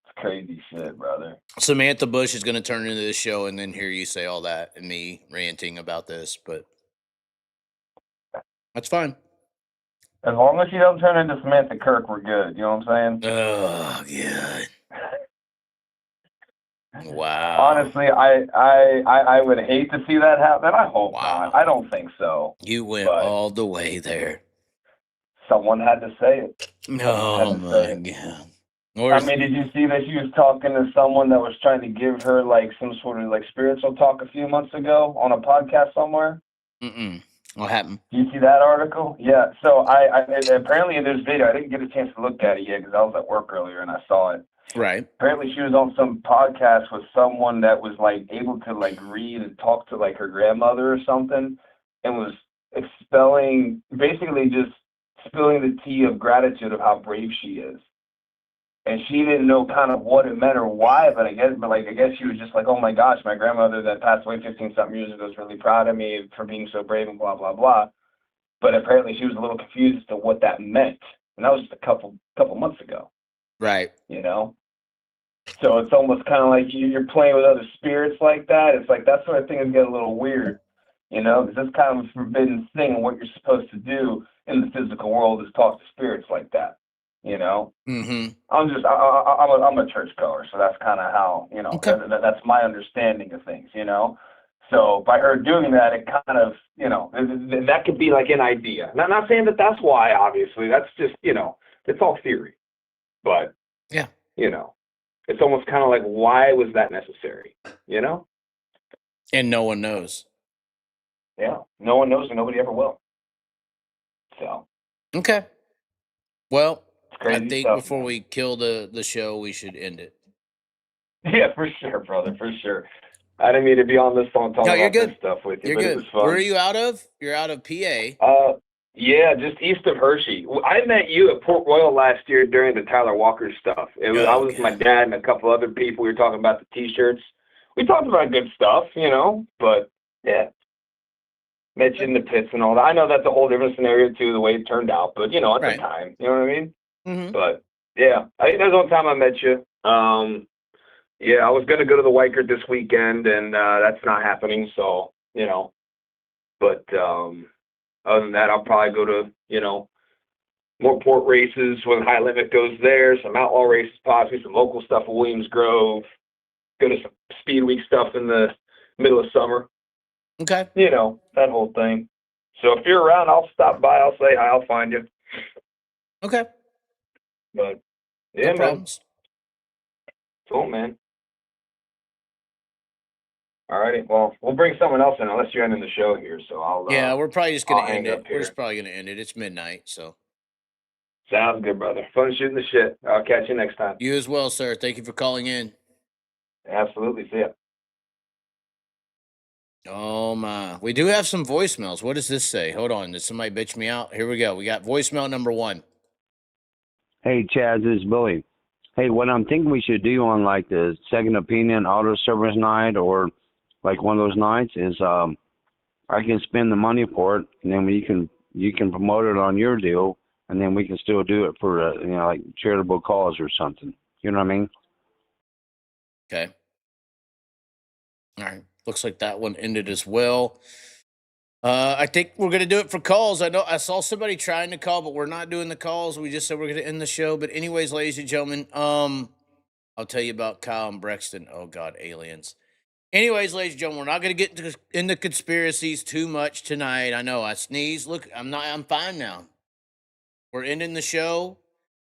It's crazy shit, brother. Samantha Busch is going to turn into this show and then hear you say all that and me ranting about this, but that's fine. As long as she doesn't turn into Samantha Kirk, we're good. You know what I'm saying? Oh, God. Wow. Honestly, I would hate to see that happen. I hope not. I don't think so. You went all the way there. Someone had to say it. Oh, my God. I mean, did you see that she was talking to someone that was trying to give her, like, some sort of, like, spiritual talk a few months ago on a podcast somewhere? Mm-mm. What happened? Did you see that article? Yeah. So, I apparently there's video. I didn't get a chance to look at it yet because I was at work earlier and I saw it. Right. Apparently she was on some podcast with someone that was, like, able to, like, read and talk to, like, her grandmother or something and was basically just spilling the tea of gratitude of how brave she is. And she didn't know kind of what it meant or why, but I guess she was just like, oh my gosh, my grandmother that passed away 15-something years ago is really proud of me for being so brave and blah, blah, blah. But apparently she was a little confused as to what that meant. And that was just a couple months ago. Right. You know? So it's almost kind of like you're playing with other spirits like that. It's like that sort of thing is getting a little weird, you know, because that's kind of a forbidden thing. And what you're supposed to do in the physical world is talk to spirits like that. You know, Mm-hmm. I'm a churchgoer, so that's kind of how, you know, Okay. that's my understanding of things, you know. So by her doing that, it kind of, you know, that could be like an idea. Not saying that that's why, obviously. That's just, you know, it's all theory. But, Yeah. you know, it's almost kind of like, why was that necessary, you know? And no one knows. Yeah, no one knows and nobody ever will. So Okay. Well, it's I crazy think stuff, before man. we kill the show, we should end it. Yeah, for sure, brother, for sure. I didn't mean to be on this phone talking No, you're about this good. stuff with you, You're but good. it was fun. Where are you out of? You're out of PA. Yeah, just east of Hershey. I met you at Port Royal last year during the Tyler Walker stuff. I was with my dad and a couple other people. We were talking about the T-shirts. We talked about good stuff, you know, but yeah. Met you in the pits and all that. I know that's a whole different scenario too, the way it turned out, but you know, at Right. the time, you know what I mean? Mm-hmm. But yeah, I think that's the only time I met you. Yeah, I was gonna go to the Weikert this weekend, and that's not happening. So you know, but other than that, I'll probably go to, you know, more port races when High Limit goes there, some outlaw races, possibly some local stuff at Williams Grove. Go to some Speed Week stuff in the middle of summer. Okay. You know, that whole thing. So if you're around, I'll stop by. I'll say hi. I'll find you. Okay. But yeah, No man. problems. Cool, man. All righty. Well, we'll bring someone else in unless you're ending the show here. So I'll. Yeah, we're probably just gonna I'll end hang it. up We're here. just probably gonna end it. It's midnight, so. Sounds good, brother. Fun shooting the shit. I'll catch you next time. You as well, sir. Thank you for calling in. Absolutely. See ya. Oh my. We do have some voicemails. What does this say? Hold on. Did somebody bitch me out? Here we go. We got voicemail number 1. Hey, Chaz, this is Billy. Hey, what I'm thinking we should do on like the Second Opinion Auto Service night or like one of those nights is I can spend the money for it, and then you can promote it on your deal, and then we can still do it for you know, like charitable cause or something. You know what I mean? Okay. All right. Looks like that one ended as well. I think we're gonna do it for calls. I know I saw somebody trying to call, but we're not doing the calls. We just said we're gonna end the show. But anyways, ladies and gentlemen, I'll tell you about Kyle and Brexton. Oh God, aliens. Anyways, ladies and gentlemen, we're not gonna get into conspiracies too much tonight. I know I sneezed. Look, I'm fine now. We're ending the show.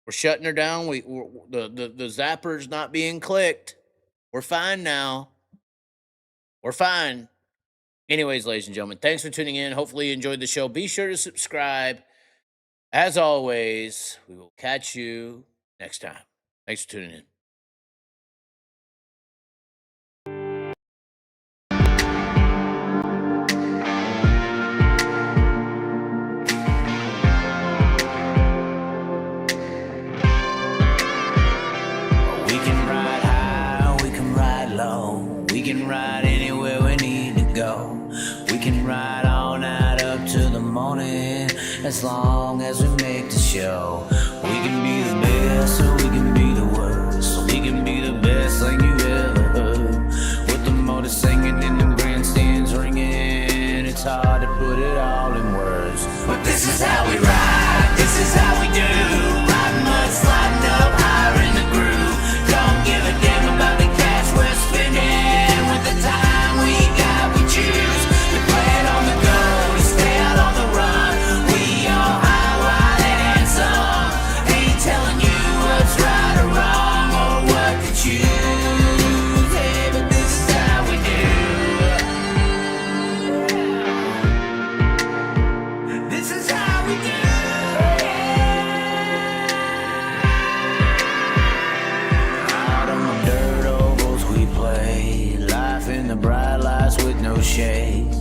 We're shutting her down. The zapper's not being clicked. We're fine now. We're fine. Anyways, ladies and gentlemen, thanks for tuning in. Hopefully you enjoyed the show. Be sure to subscribe. As always, we will catch you next time. Thanks for tuning in. We can ride high, we can ride low. We can ride anywhere we need to go. We can ride all night up to the morning, as long as we make the show. We can be the best or we can be the worst. We can be the best thing you ever heard. With the motor singing and the grandstands ringing, it's hard to put it all in words. But this is how we ride, this is how we do. Riding mud, sliding up higher in the groove. Don't give a damn about the cash we're spending. With the time we got, we choose to play it on the go, to stay out on the run. We all high, wild and handsome. Ain't telling you what's right or wrong or what to choose. Hey, but this is how we do. This is how we do. Out on the dirt ovals we play, life in the bright lights with no shades.